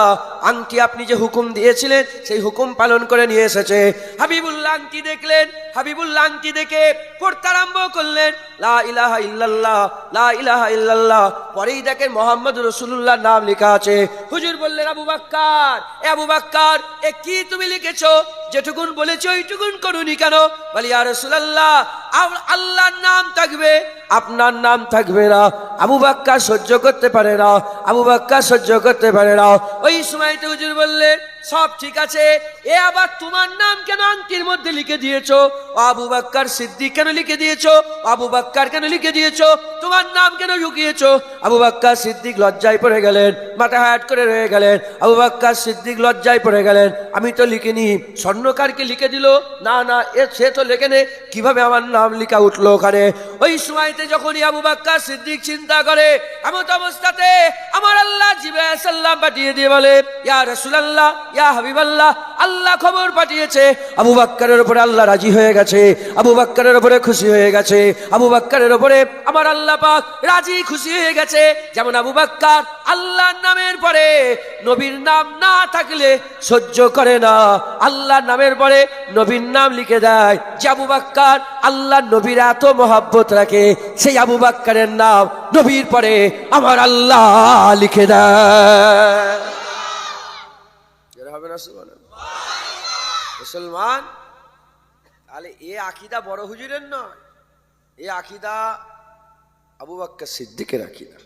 আংটি আপনি যে হুকুম দিয়েছিলেন সেই হুকুম পালন করে নিয়ে এসেছে। হাবিবুল্লাহ আংটি দেখলেন, হাবিবুল্লাহ আংটি দেখে পড়তে আরম্ভ করলেন, লা ইলাহা ইল্লাল্লাহ, লা ইলাহা ইল্লাল্লাহ। পরেই দেখেন মুহাম্মদুর রাসূলুল্লাহর নাম লেখা আছে। হুজুর বললেন, আবু বকর, এ আবু বকর, এ কি তুমি লিখেছো? যেটুকুন বলেছো ওইটুকুন করুনি কেন? বলি, ইয়া রাসূলুল্লাহ, আল্লাহর নাম থাকবে, আপনার নাম থাকবে না। আবু বকর সহ্য করতে পারে না, আবু বকর সহ্য করতে পারে না। ওই সময়তে হুজুর বললেন, সব ঠিক আছে, এ আবার তোমার নাম কেন আংটির মধ্যে লিখে দিয়েছো? আবু বকর সিদ্দিক কেন লিখে দিয়েছো? আবু বকর কেন লিখে দিয়েছো? তোমার নাম কেন লুকিয়েছো? আবু বকর সিদ্দিক লজ্জায় পড়ে গেলেন, মাথা হ্যাট করে রয়ে গেলেন। আবু বকর সিদ্দিক লজ্জায় পড়ে গেলেন, আমি তো লিখিনি। স্বর্ণকারকে লিখে দিল, না না, সে তো লেখেনে, কিভাবে আমার নাম লিখা উঠলো ওখানে? ওই সময়তে যখনই আবু বকর সিদ্দিক চিন্তা করে, এমন অবস্থাতে আমার আল্লাহ জিবরাইল সাল্লাম পাঠিয়ে দিয়ে বলে, ইয়া রাসূলুল্লাহ, ইয়া হাবিবাল্লাহ, আল্লাহ খবর পাঠিয়েছে আবু বকরের উপরে আল্লাহ রাজি হয়ে গেছে, আবু বকরের উপরে খুশি হয়ে গেছে, আবু বকরের উপরে আমার আল্লাহ পাক রাজি খুশি হয়ে গেছে। যেমন আবু বকর আল্লাহর নামের পরে নবীর নাম না থাকলে সহ্য করে না, আল্লাহর নামের পরে নবীর নাম লিখে দেয়। যে আবু বকর আল্লাহর নবীর এত মহব্বত রাখে, সেই আবু বকরের নাম নবীর পরে আমার আল্লাহ লিখে দেয়। মুসলমান, তাহলে এ আকিদা বড় হুজুরের নয়, এ আকিদা আবু বকর সিদ্দিকের আকিদা।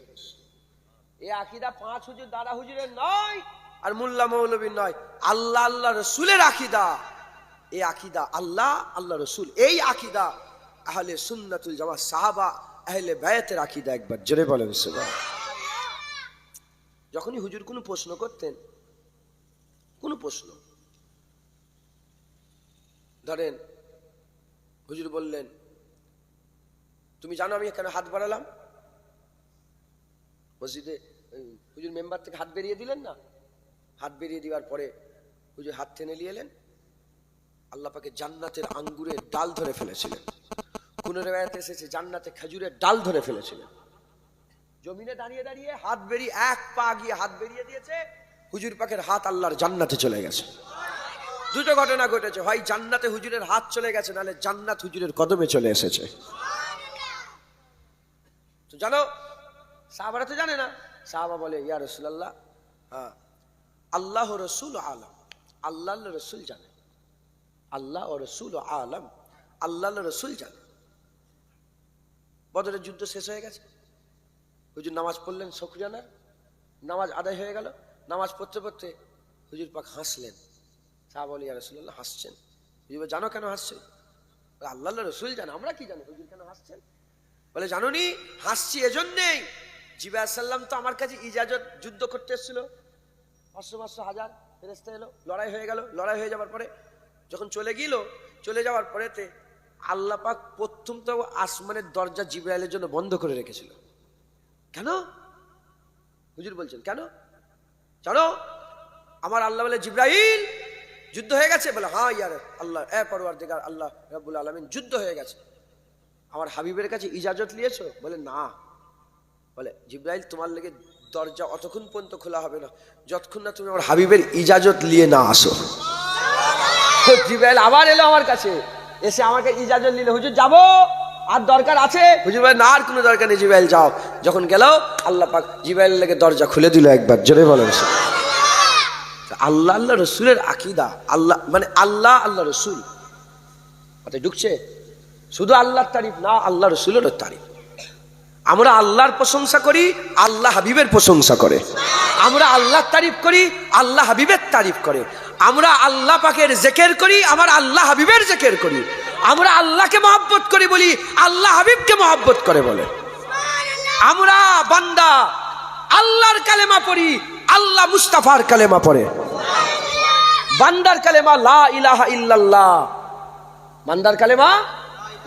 এ আকিদা পাঁচ হুজুর দাদা হুজুরের নয়, আর মোল্লা মৌলবীর নয়, আল্লাহ আল্লাহ রসুলের আকিদা। এই আকিদা আল্লাহ আল্লাহ রসুল, এই আকিদা আহলে সুন্নাতুল জামাত, সাহাবা আহলে বায়াতের আকিদা। একবার জোরে বলেন সুবহানাল্লাহ। যখনই হুজুর কোনো প্রশ্ন করতেন, কোনো প্রশ্ন ধরেন, হুজুর বললেন, তুমি জানো আমি এখানে হাত বাড়ালাম? মসজিদে হুজুর মেম্বার থেকে হাত বেরিয়ে দিলেন না, হাত বেরিয়ে দেওয়ার পরে হুজুর হাত টেনে নিয়ে এলেন, আল্লাহ পাকে জান্নাতের আঙ্গুরের ডাল ধরে ফেলেছিলেন। কোন রিওয়ায়াতে এসেছে জান্নাতে খেজুরের ডাল ধরে ফেলেছিলেন। জমিনে দাঁড়িয়ে দাঁড়িয়ে হাত বেরিয়ে, এক পা গিয়ে হাত বেরিয়ে দিয়েছে, হুজুর পাকের হাত আল্লাহর জান্নাতে চলে গেছে। দুটো ঘটনা ঘটেছে, হয় জান্নাতে হুজুরের হাত চলে গেছে, নাহলে জান্নাত হুজুরের কদমে চলে এসেছে। তো জানো, সাহাবারা তো জানে না। সাহাবা বলে, ইয়া রাসূলুল্লাহ, হ্যাঁ, আল্লাহ রসুল আলম, আল্লাহ রসুল জানে, আল্লাহ ও রসুল আলম, আল্লাহ রসুল জানে। বদরের যুদ্ধ শেষ হয়ে গেছে, হুজুর নামাজ পড়লেন, শুকরিয়ানা নামাজ আদায় হয়ে গেল। নামাজ পড়তে পড়তে হুজুর পাক হাসলেন। সাহাবা বলে, ইয়া রাসূলুল্লাহ, হাসছেন? জানো কেন হাসছে? আল্লাহ রসুল জানো, আমরা কি জানি হুজুর কেন হাসছেন? বলে জানো নি হাসছি এজন্যেই, জিবরাইল আলাইহিস সালাম তো আমার কাছে ইজাজত যুদ্ধ করতে এসেছিল, 500 হাজার ফেরেশতা এলো, লড়াই হয়ে গেল। লড়াই হয়ে যাওয়ার পরে যখন চলে যাওয়ার পরেতে আল্লাহ পাক প্রথম তো আসমানের দরজা জিবরাইলের জন্য বন্ধ করে রেখেছিল। কেন? হুজুর বলছেন কেন জানো? আমার আল্লাহ বলে, জিবরাইল যুদ্ধ হয়ে গেছে? বলে হ্যাঁ ইয়ার আল্লাহ, পরওয়ারদিগার আল্লাহ রাব্বুল আলামিন, যুদ্ধ হয়ে গেছে। আমার হাবিবের কাছে ইজাজত নিয়েছো? বলে না। বলে জিবরাইল তোমার লেগে দরজা অতক্ষণ পর্যন্ত খোলা হবে না যতক্ষণ না তুমি আমার হাবিবের ইজাজত নিয়ে না আসো। জিবরাইল আবার এলো আমার কাছে, এসে আমাকে ইজাজত নিলে, হুজুর যাবো, আর দরকার আছে? হুজুর বলে না, আর কোনো দরকার নেই, জিবরাইল যাও। যখন গেল আল্লাহ পাক জিবরাইলের লেগে দরজা খুলে দিল একবার। জোরে বলেন আল্লাহ রসুলের আকীদা, আল্লাহ মানে আল্লাহ রসুল মাথায় ঢুকছে? শুধু আল্লাহর তারিফ না, আল্লাহ রসুলেরও তারিফ। আমরা আল্লাহর প্রশংসা করি, আল্লাহ হাবিবের প্রশংসা করে। আমরা আল্লাহর তারিফ করি, আল্লাহ হাবিবের তারিফ করে। আমরা আল্লাহ পাকের জিকির করি, আমার আল্লাহ হাবিবের জিকির করি। আমরা আল্লাহকে মহব্বত করি বলি, আল্লাহ হাবিবকে মহব্বত করে বলে। আমরা বান্দা আল্লাহর কালেমা পড়ি, আল্লাহ মুস্তাফার কালেমা পড়ে। বান্দার কালেমা লা ইলাহা ইল্লাল্লাহ, বান্দার কালেমা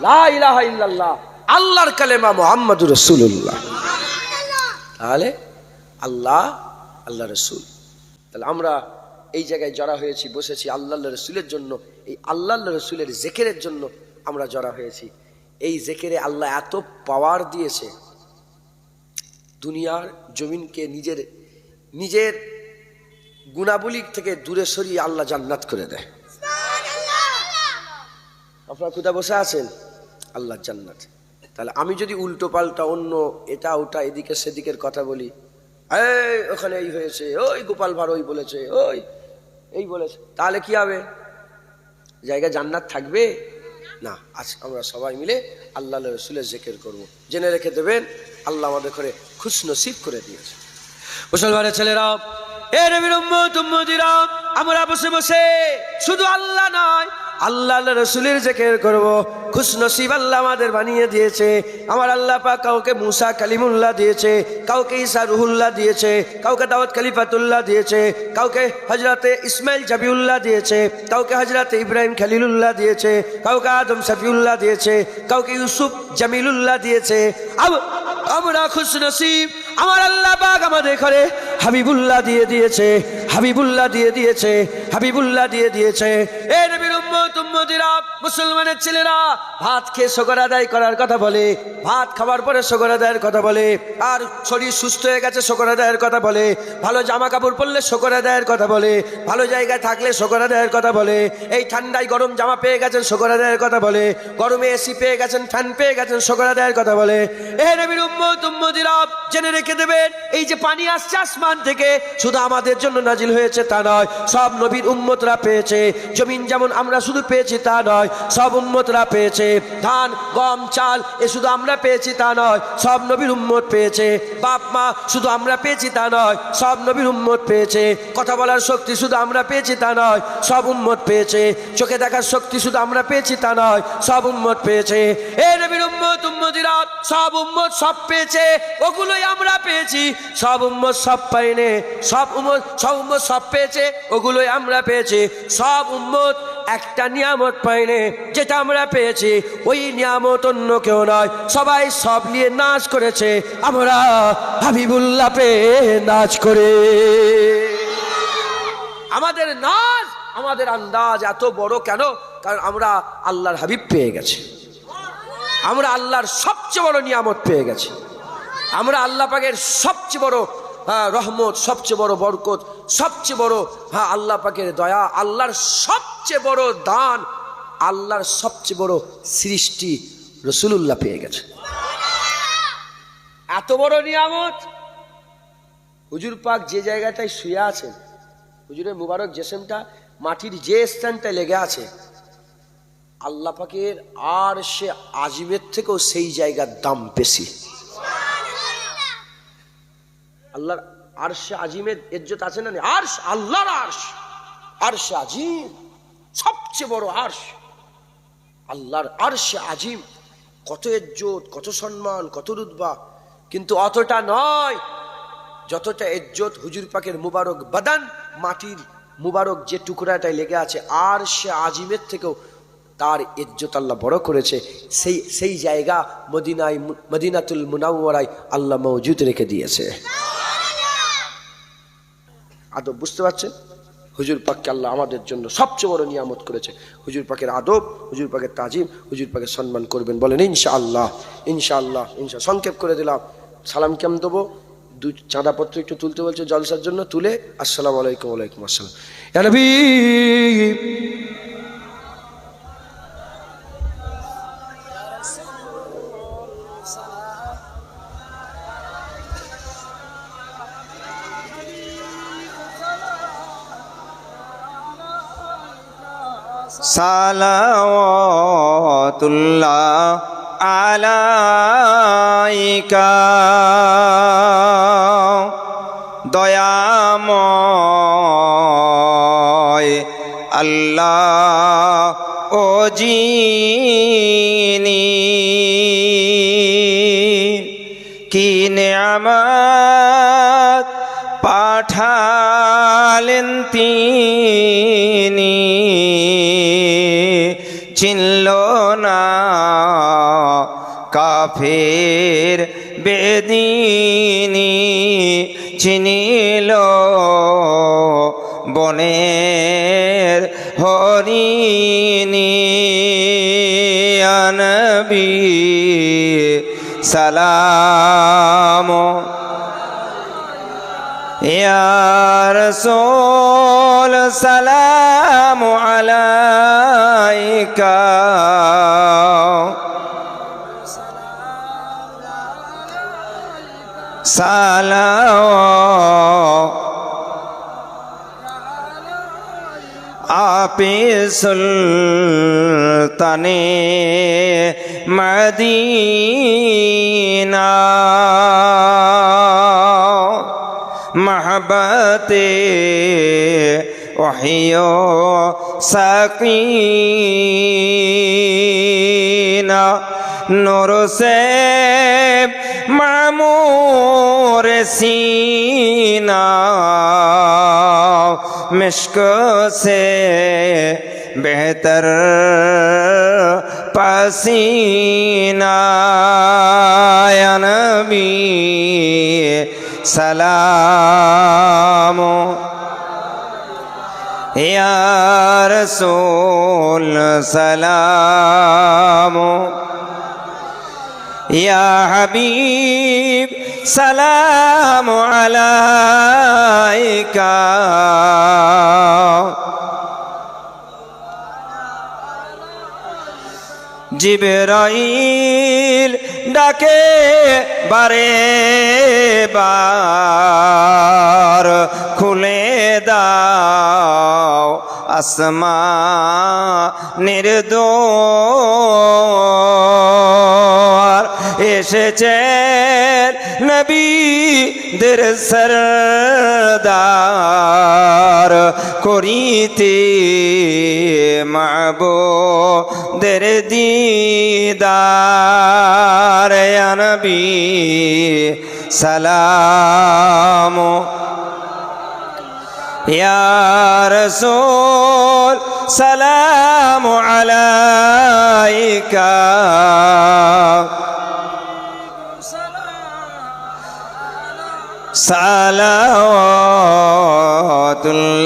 লা ইলাহা ইল্লাল্লাহ, আল্লাহর কালেমা মুহাম্মাদুর রাসূলুল্লাহ। তাহলে আল্লাহ রসুল। তাহলে আমরা এই জায়গায় জড়া হয়েছি, বসেছি আল্লাহ রসুলের জন্য। এই আল্লাহ রসুলের জিকিরের জন্য আমরা জড়া হয়েছি। এই জিকিরে আল্লাহ এত পাওয়ার দিয়েছে, দুনিয়ার জমিনকে নিজের গুণাবলী থেকে দূরে সরিয়ে আল্লাহ জান্নাত করে দেয়। আপনারা কোথায় বসে আছেন? আল্লাহ জান্নাত। তাহলে আমি যদি উল্টো পাল্টা অন্য এটা ওটা এদিকে সেদিকের কথা বলি, ওখানে এই হয়েছে, ওই গোপাল ভাঁড় ওই বলেছে, ওই এই বলেছে, তাহলে কি হবে? জায়গায় জান্নাত থাকবে না। আজ আমরা সবাই মিলে আল্লাহ রসুলের জিকির করব। জেনে রেখে দেবেন, আল্লাহ আমাদের করে খুশনসিব করে দিয়েছে। মুসলমানের ছেলেরা, এ নবীর উম্মত উম্মতিরা, আমরা বসে বসে শুধু আল্লাহ নয়, আল্লাহ রসুলের জিকির করব। খুশনসিব আল্লাহ আমাদের বানিয়ে দিয়েছে। আমার আল্লাহ পাক কাউকে মুসা কালিমুল্লাহ দিয়েছে, কাউকে ঈসা রুহুল্লাহ দিয়েছে, কাউকে দাউদ খলিফাতুল্লাহ দিয়েছে, কাউকে হযরতে ইসমাইল জাবিউল্লাহ দিয়েছে, কাউকে হযরতে ইব্রাহিম খলিলুল্লাহ দিয়েছে, কাউকে আদম শফিউল্লাহ দিয়েছে, কাউকে ইউসুফ জামিলুল্লাহ দিয়েছে। আমরা খুশনসিব, আমার আল্লাহ পাক আমাদের ঘরে হাবিবুল্লাহ দিয়ে দিয়েছে, হাবিবুল্লাহ দিয়ে দিয়েছে, হাবিবুল্লাহ দিয়ে দিয়েছে। এ নবীর উম্মত উম্মতিরা, মুসলমানের ছেলেরা, ভাত খেয়ে শুকর আদায় করার কথা বলে, ভাত খাওয়ার পরে শুকর আদায়ের কথা বলে, আর শরীর সুস্থ হয়ে গেছে শুকর আদায়ের কথা বলে, ভালো জামা কাপড় পরলে শুকর আদায়ের কথা বলে, ভালো জায়গায় থাকলে শুকর আদায়ের কথা বলে, এই ঠান্ডায় গরম জামা পেয়ে গেছেন শুকর আদায়ের কথা বলে, গরমে এসি পেয়ে গেছেন, ফ্যান পেয়ে গেছেন, শুকর আদায়ের কথা বলে। এ নবীর উম্মত উম্মতিরা, জেনে রেখে দেবেন, এই যে পানি আসছে আসমান থেকে, শুধু আমাদের জন্য নাজিল হয়েছে তা নয়, সব নবীর উম্মতরা পেয়েছে। জমিন যেমন আমরা শুধু পেয়েছি তা নয়, সব উম্মতরা পেয়েছে। ধান গম চাল এ শুধু আমরা পেয়েছি তা নয়, সব নবীর উম্মত পেয়েছে। বাপ মা শুধু আমরা পেয়েছি তা নয়, সব নবীর উম্মত পেয়েছে। কথা বলার শক্তি শুধু আমরা পেয়েছি তা নয়, সব উম্মত পেয়েছে। চোখে দেখার শক্তি শুধু আমরা পেয়েছি তা নয়, সব উম্মত পেয়েছে। এ নবীর উম্মত উম্মতিরা, সব উম্মত সব পেয়েছে, ওগুলোই আমরা পেয়েছি। সব উম্মত সব পাইনি, সব উম্মত সব পেয়েছে, ওগুলোই আমরা পেয়েছি। সব উম্মত একটা নিয়ামত পাইনি, যেটা আমরা পেয়েছি ওই নিয়ামত অন্য কেউ নয়। সবাই সব নিয়ে নাচ করেছে, আমরা হাবিবুল্লাহ পেয়ে নাচ করে। আমাদের নাচ, আমাদের আন্দাজ এত বড় কেন? কারণ আমরা আল্লাহর হাবিব পেয়ে গেছি, আমরা আল্লাহর সবচেয়ে বড় নিয়ামত পেয়ে গেছি, আমরা আল্লাহ পাকের সবচেয়ে বড় রহমত, সবচেয়ে বড় বরকত, সবচেয়ে বড় আল্লাহ পাকের দয়া, আল্লাহর সবচেয়ে বড় দান, আল্লাহর সবচেয়ে বড় সৃষ্টি রাসূলুল্লাহ পেয়ে গেছে। এত বড় নিয়ামত। হুজুর পাক যে জায়গাটায় শুয়ে আছেন, হুজুরের মুবারক জিসমটা মাটির যে স্থানটায় লেগে আছে, আল্লাহ পাকের আরশে আজিমের থেকেও সেই জায়গার দাম বেশি। আল্লাহর আরশে আজিমের ইজ্জত আছে না? আরশ, আল্লাহর আরশ, আরশে আজিম সবচেয়ে সবচেয়ে বড় আরশ, আল্লাহর আরশে আজিম, কত ইজ্জত, কত সম্মান, কত রুতবা, কিন্তু অতটা নয় যতটা ইজ্জত হুজুর পাকের মুবারক বাদান, মাটির মুবারক যে টুকরাটায় লেগে আছে আরশে আজিমের থেকেও তার ইজ্জত আল্লাহ বড় করেছে। সেই জায়গা মদিনায়, মদিনাতুল মুনাওয়ারায় আল্লাহ মওজুদ রেখে দিয়েছে। আদব বুঝতে পারছেন? হুজুর পাককে আল্লাহ আমাদের জন্য সবচেয়ে বড় নিয়ামত করেছে। হুজুর পাকের আদব, হুজুর পাকের তাজিম, হুজুর পাকের সম্মান করবেন। বলেন ইনশাআল্লাহ। ইনশাআল্লাহ। সংক্ষেপ করে দিলাম। সালাম কেমন দেবো? চাঁদাপত্র একটু তুলতে বলছে জলসার জন্য, তুলে আসসালামু আলাইকুম। ওয়ালাইকুম আসসালাম। ইয়া নবী সালাওয়াতুল্লাহ আলাইকা দয়াময় আল্লাহ ও যিনি কি নেয়ামত পাঠালেন তিনি, চিনল না কাফের বেদিনী, চিনিল বনের হরিণী। ইয়া নবী সালাম, ইয়া রাসূল সালাম আলাইকা, সালাম আপে সুলতানে মদিনা, महबते वहियो सकीना, नूर से मामूर सीना, मिश्क से बेहतर पसीना। या नबी सलाम, या रसूल सलाम, या हबीब सलाम अलैका। जिब्राइल डाके बारे बार, खुले दाओ আসমানের দোয়ার, এসেছেন নবীদের সরদার, করিতে মাবুদের দিদার। ইয়া নবী সালাম, ইয়া রাসূল সালাম আলাইকা,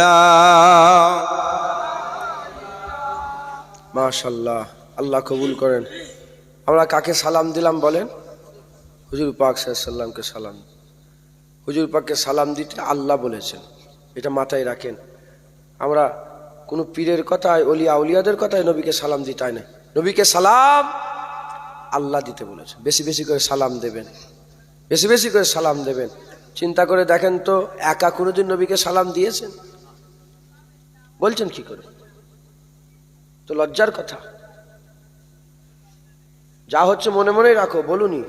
সালাওয়াতুল্লাহ। মাশাআল্লাহ, আল্লাহ কবুল করেন। আমরা কাকে সালাম দিলাম বলেন? হুজুর পাক সাল্লাল্লাহু আলাইহি ওয়াসাল্লামকে সালাম। হুজুর পাককে সালাম দিতে আল্লাহ বলেছেন, এটা মাথায় রাখেন। আমরা কোনো পীরের কথায়, অলিয়া উলিয়াদের কথায় নবীকে সালাম দিতে হয় না। নবীকে সালাম আল্লাহ দিতে বলেছেন। বেশি বেশি করে সালাম দেবেন, বেশি বেশি করে সালাম দেবেন। চিন্তা করে দেখেন তো, একা কোনোদিন নবীকে সালাম দিয়েছেন? বলছেন কি করে? তো লজ্জার কথা। যা হচ্ছে মনে মনেই রাখো, বলুনি,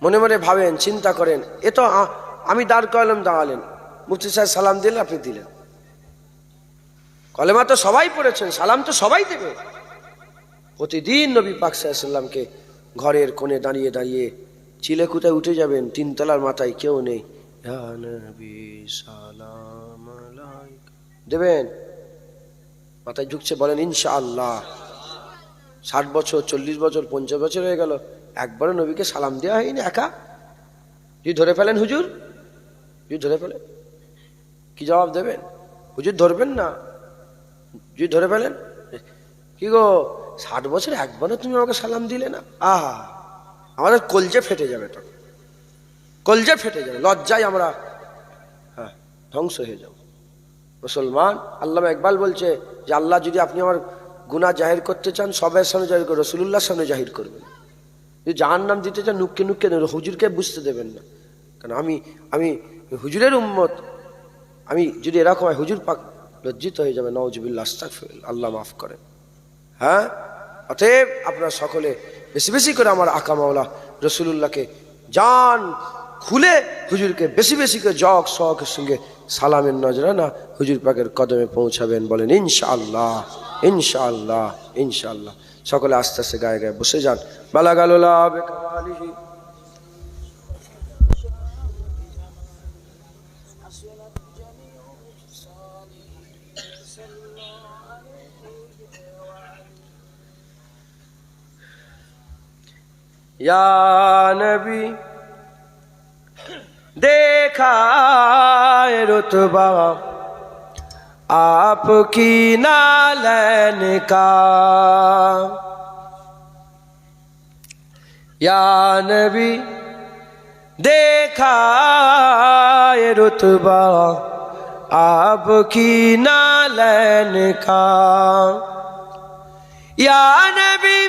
মনে মনে ভাবেন, চিন্তা করেন। এ তো আমি দাঁড় করালাম, দাঁড়ালেন, মুফতি সাহেব সালাম দিলেন, আপনি দিলেন। কলেমা তো সবাই পড়েছেন, সালাম তো সবাই দেবে। প্রতিদিন নবী পাক সাল্লাল্লাহু আলাইহি সাল্লামকে ঘরের কোণে দাঁড়িয়ে দাঁড়িয়ে চিলেকুটায় উঠে যাবেন, তিনতলার মাথায় কেউ নেই, ইয়া নবী সালাম আলাইকা দেবেন, মাথায় ঝুঁকছে, বলেন ইনশাআল্লাহ। 60 বছর, 40 বছর, 50 বছর হয়ে গেল, একবারও নবীকে সালাম দেওয়া হয়নি। একা যদি ধরে ফেলেন হুজুর, যদি ধরে ফেলেন কি জবাব দেবেন? হুজুর ধরবেন না, যদি ধরে ফেলেন, কি গো 60 বছর একবারও তুমি আমাকে সালাম দিলে না? আহা, আমাদের কলজে ফেটে যাবে, তো কলজে ফেটে যাবে, লজ্জায় আমরা ধ্বংস হয়ে যাব। মুসলমান, আল্লামা ইকবাল বলছে যে আল্লাহ যদি আপনি আমার গুনাহ জাহির করতে চান, সবের সামনে জাহির করবেন, রাসূলুল্লাহর সামনে জাহির করবেন। যদি জাহান্নাম দিতে চান, নুক্কে নুক্কে দেবেন, হুজুরকে বুঝতে দেবেন না। কারণ আমি হুজুরের উম্মত, আমি যদি এরকম হয় হুজুর পাক লজ্জিত হয়ে যাবে। নাউজুবিল্লাহ, আস্তাগফিরুল্লাহ, আল্লাহ মাফ করেন। হ্যাঁ, অতএব আপনারা সকলে বেশি বেশি করে আমার আকা মাওলা রাসূলুল্লাহকে জান খুলে হুজুরকে বেশি বেশি করে জগ শখের সঙ্গে সালামের নজরানা হুজুর পাকের কদমে পৌঁছাবেন, বলেন ইনশাআল্লাহ, ইনশাআল্লাহ, ইনশাআল্লাহ। সকলে আস্তে আস্তে গায়ে গায়ে বসে যান। বালাগালুলা বিকামালিহি या नबी देखा रुतबा आपकी नालन का, या नबी देखा रुतबा आपकी नालन का, या नबी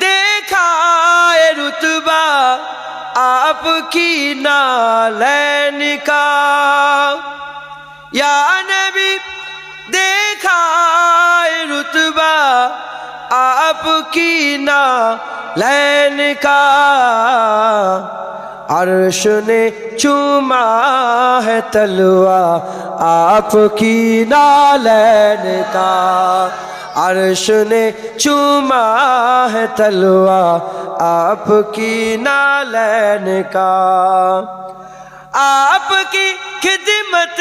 देखा रुतबा आपकी नालन का, या नबी देखा रुतबा आपकी नालन का, अर्श ने चूमा है तलवा आपकी नालन का, अर्श ने चूमा है तलवा आपकी नालन का, आपकी खिदमत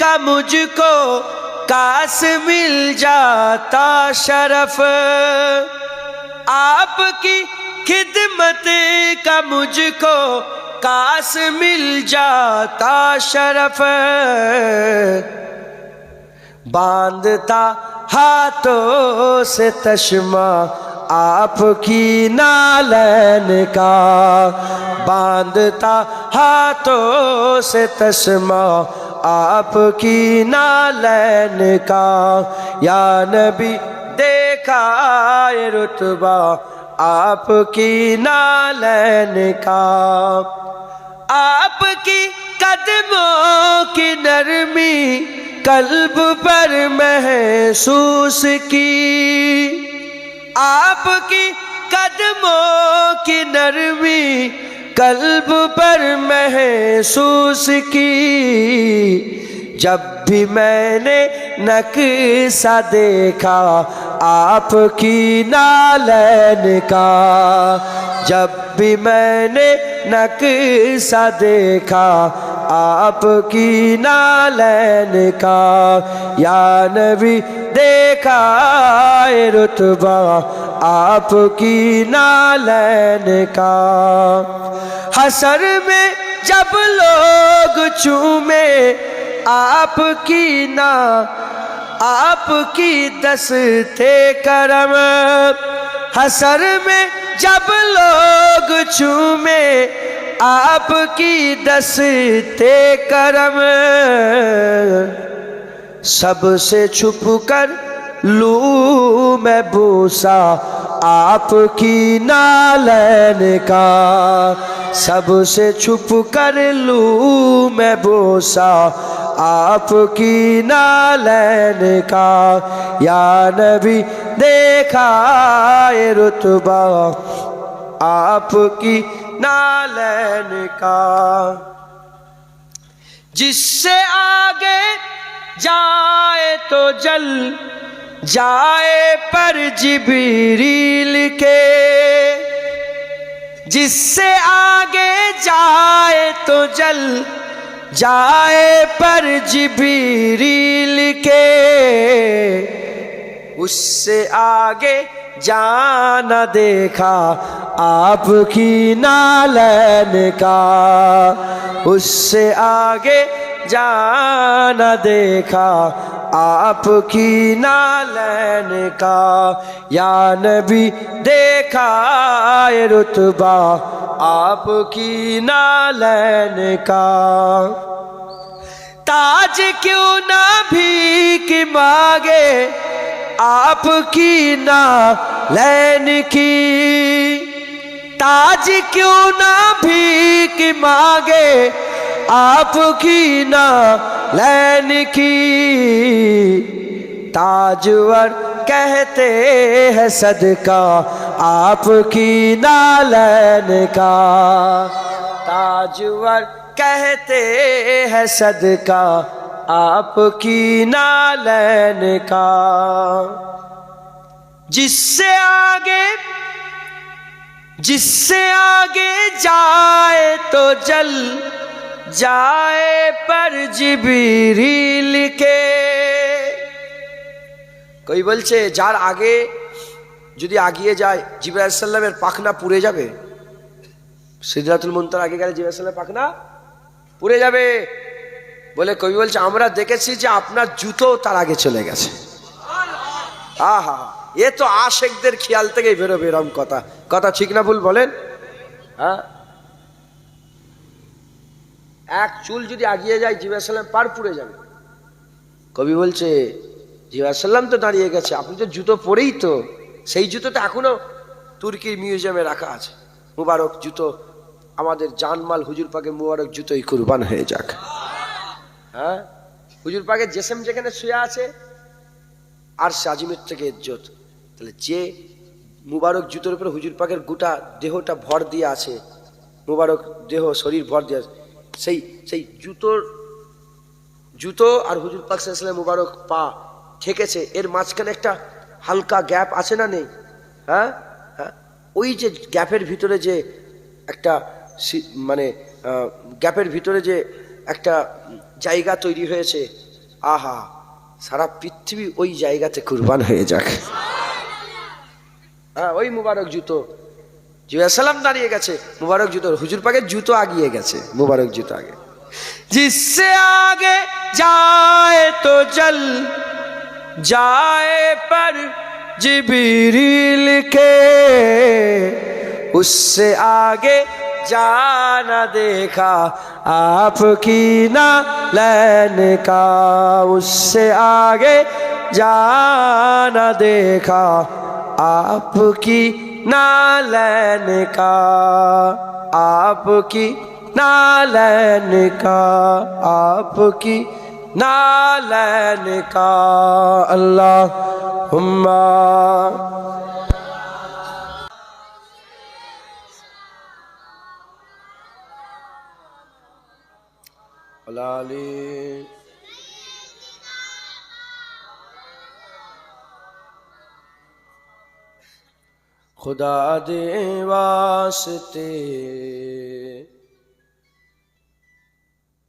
का मुझको काश मिल जाता शरफ, आपकी खिदमत का मुझको काश मिल जाता शरफ, बांधता हाथों से तश्मा आपकी नालन का, बांधता हाथों से तश्मा आपकी नालन का, या नबी देखा रुतबा आपकी नालन का, आपकी कदमों की नरमी कल्ब पर महसूस की, आपकी कदमों की नरमी कल्ब पर महसूस की, जब भी मैंने नक्शा देखा आपकी नालन का, जब भी मैंने नक्शा देखा आपकी नालन का, या नबी देखा रुतबा आपकी नालन का, हशर में जब लोग चूमे आपकी ना आपकी दस्ते करम, हशर में जब लोग चूमे आपकी दस्ते करम, सबसे छुप कर लूं मैं बूसा आपकी नालन का, सबसे छुप कर लूं मैं बूसा आपकी नालन का, या नबी देखा रुतबा आपकी नालन का, जिससे आगे जाए तो जल जाए पर जिब्रील के, जिससे आगे जाए तो जल जाए पर जिब्रील के, उससे आगे जाना देखा आपकी नालैन का, उससे आगे जाना देखा आपकी नालैन का। या नबी देखा ये रुतबा आपकी नालैन का। ताज क्यों ना भीख मांगे आपकी नालैन की, ताज क्यों ना भीख मांगे आपकी नालैन की। ताजवर कहते हैं सदका आपकी नालैन का, ताजवर कहते हैं सदका आपकी नालैन का। जिससे आगे जाए तो जल जाए पर जिब्रील के। কই বলছে যার আগে যদি আগিয়ে যায় জিবরাইল আলাইহিস সালামের পাখনা পুড়ে যাবে। সিদরাতুল মুনতাহার আগে গেলে জিবরাইল আলাইহিস সালামের পাখনা পুড়ে যাবে বলে কবি বলছে আমরা দেখেছি যে আপনার জুতো তার আগে চলে গেছে। আহা, এ তো আশেকদের খেয়াল থেকেই বেরোবে এরকম কথা। কথা ঠিক না ভুল বলেন? হ্যাঁ, এক চুল যদি আগিয়ে যায় জিবরাইল আলাইহিস সালাম পার পুড়ে যাবে। কবি বলছে জিবরাইল আলাইহিস সালাম তো দাঁড়িয়ে গেছে, আপনি তো জুতো পরেই তো, সেই জুতো তো এখনো তুর্কির মিউজিয়ামে রাখা আছে। মুবারক জুতো, আমাদের জানমাল হুজুর পাকের মুবারক জুতোই কুরবান হয়ে যাক। হ্যাঁ, হুজুর পাকের জেসেম যেখানে শুয়ে আছে আর আজিমের থেকে ইজ্জত। তাহলে যে মুবারক জুতোর উপরে হুজুর পাকের গোটা দেহটা ভর দিয়ে আছে, মুবারক দেহ শরীর ভর দিয়ে আছে, সেই জুতো আর হুজুর পাক সাল্লাল্লাহু আলাইহি ওয়াসাল্লাম মুবারক পা ঠেকেছে, এর মাঝখানে একটা হালকা গ্যাপ আছে না নেই? হ্যাঁ হ্যাঁ, ওই যে গ্যাপের ভিতরে যে একটা মানে গ্যাপের ভিতরে যে একটা জায়গা তৈরি হয়েছে, আহা, সারা পৃথিবী ওই জায়গাতে কুরবান হয়ে যাক। হ্যাঁ, ওই মুবারক জুতো জিবরাইল সালাম দাঁড়িয়ে গেছে, মুবারক জুতো, হুজুর পাকের জুতো আগিয়ে গেছে, মুবারক জুতো আগে। जिससे आगे जाए तो जल जाए पर जिब्रील के, उससे आगे जाना देखा आपकी नालैन का, उससे आगे जाना देखा आपकी नालैन का, आपकी नालैन का, आपकी नालैन का। अल्लाहुम्मा अलाली खुदा दे वास्ते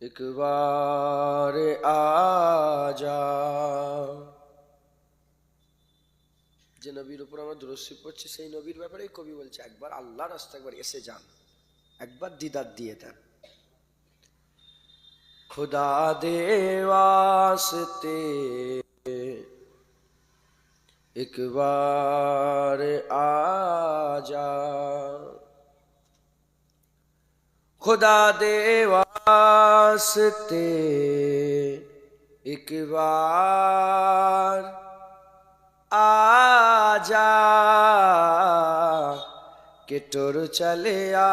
एक बार आजा। যে নবীর উপর আমরা দুরূদ শরীফ পড়ছি সেই নবীর ব্যাপারে কবি বলছে একবার আল্লাহর রাস্তায় একবার এসে যান, একবার দিদার দিয়ে দেন। खुदा दे वास्ते एक बार आजा, खुदा दे वास्ते एक बार आजा, कि टुर चले आ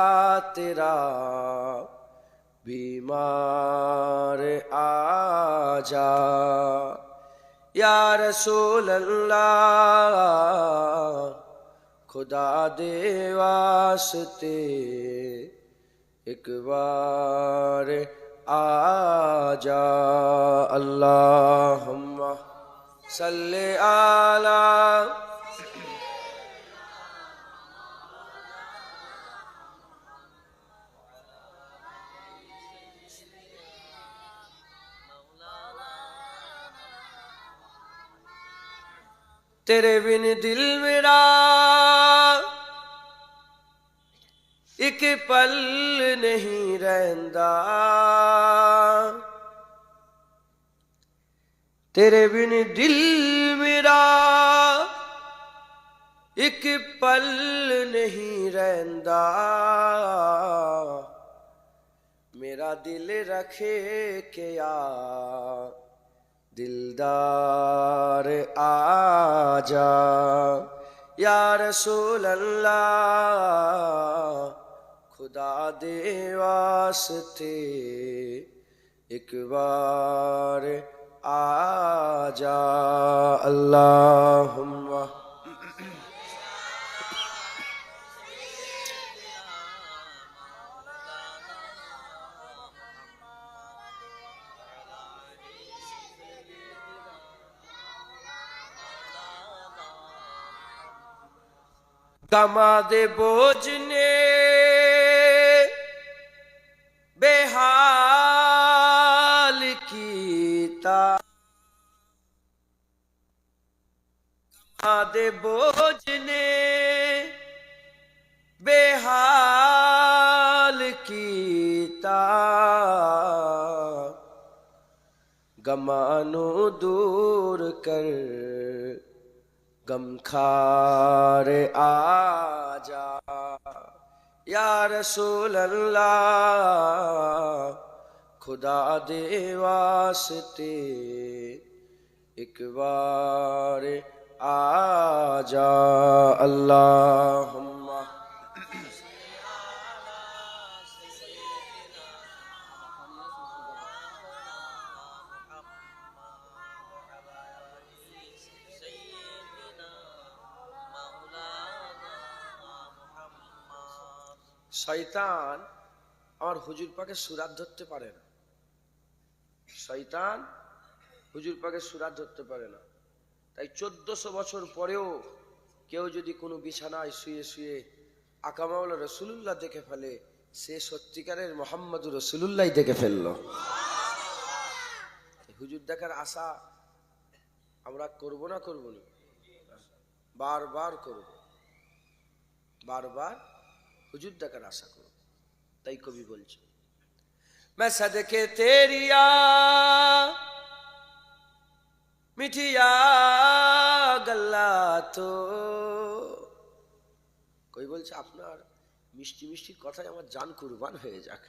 तेरा बीमार आजा। या रसूल अल्लाह खुदा दे वास्ते एक बार आजा अल्लाहुम्मा सल्ले आला तेरे बिन दिल मेरा एक पल नहीं रहंदा तेरे बिन दिल मेरा एक पल नहीं रहंदा मेरा दिल रखे क्या दिलदार आजा या रसूल अल्लाह खुदा दे वास्ते एक बार आजा अल्लाहुम्मा कमादे बोझ ने बेहाल कीता कमादे बोझ ने बेहाल कीता गमानो दूर कर गमखार आजा या रसूल अल्लाह खुदा दे वास्ते एक बार आजा अल्लाहुम्मा শয়তান আর হুজুর পাকে সুরাত ধরতে পারে না শয়তান হুজুর পাকে সুরাত ধরতে পারে না তাই 1400 বছর পরেও কেউ যদি কোনো বিছানায় শুয়ে শুয়ে আকা মাওলা রাসূলুল্লাহ দেখে ফেলে সে সত্যিকারের মুহাম্মদুর রাসূলুল্লাহ দেখে ফেললো হুজুর দেখার আশা আমরা করব না করব না বারবার করব বারবার हुजूर देकर आशा करो तई कवि बोलছে मैं सदके तेरिया मिठिया गल्ला तो कोई बोलছে আপনার মিষ্টি মিষ্টি কথায় আমার জান কুরবান হয়ে যাক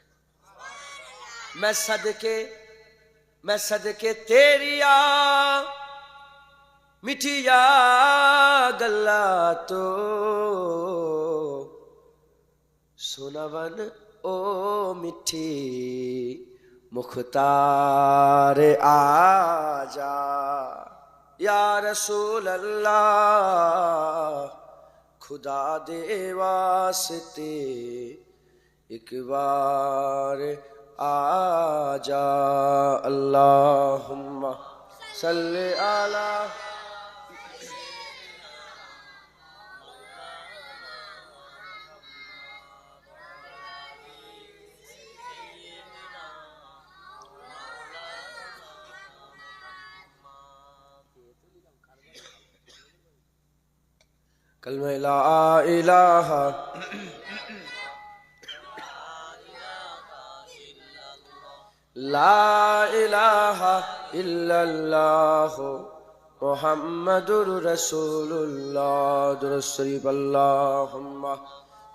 मैं सदके तेरिया मिठिया गल्ला तो सुनवन ओ मिठी मुख्तार आजा या रसूल अल्लाह खुदा दे वास्ते एक बार आजा अल्लाहुम्मा सल्ले आला कलमे ला इलाहा ला इलाहा इल्लल्लाह मुहम्मदुर रसूलुल्लाह दुरूद शरीफ अल्लाहुम्मा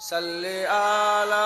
सल्ली अला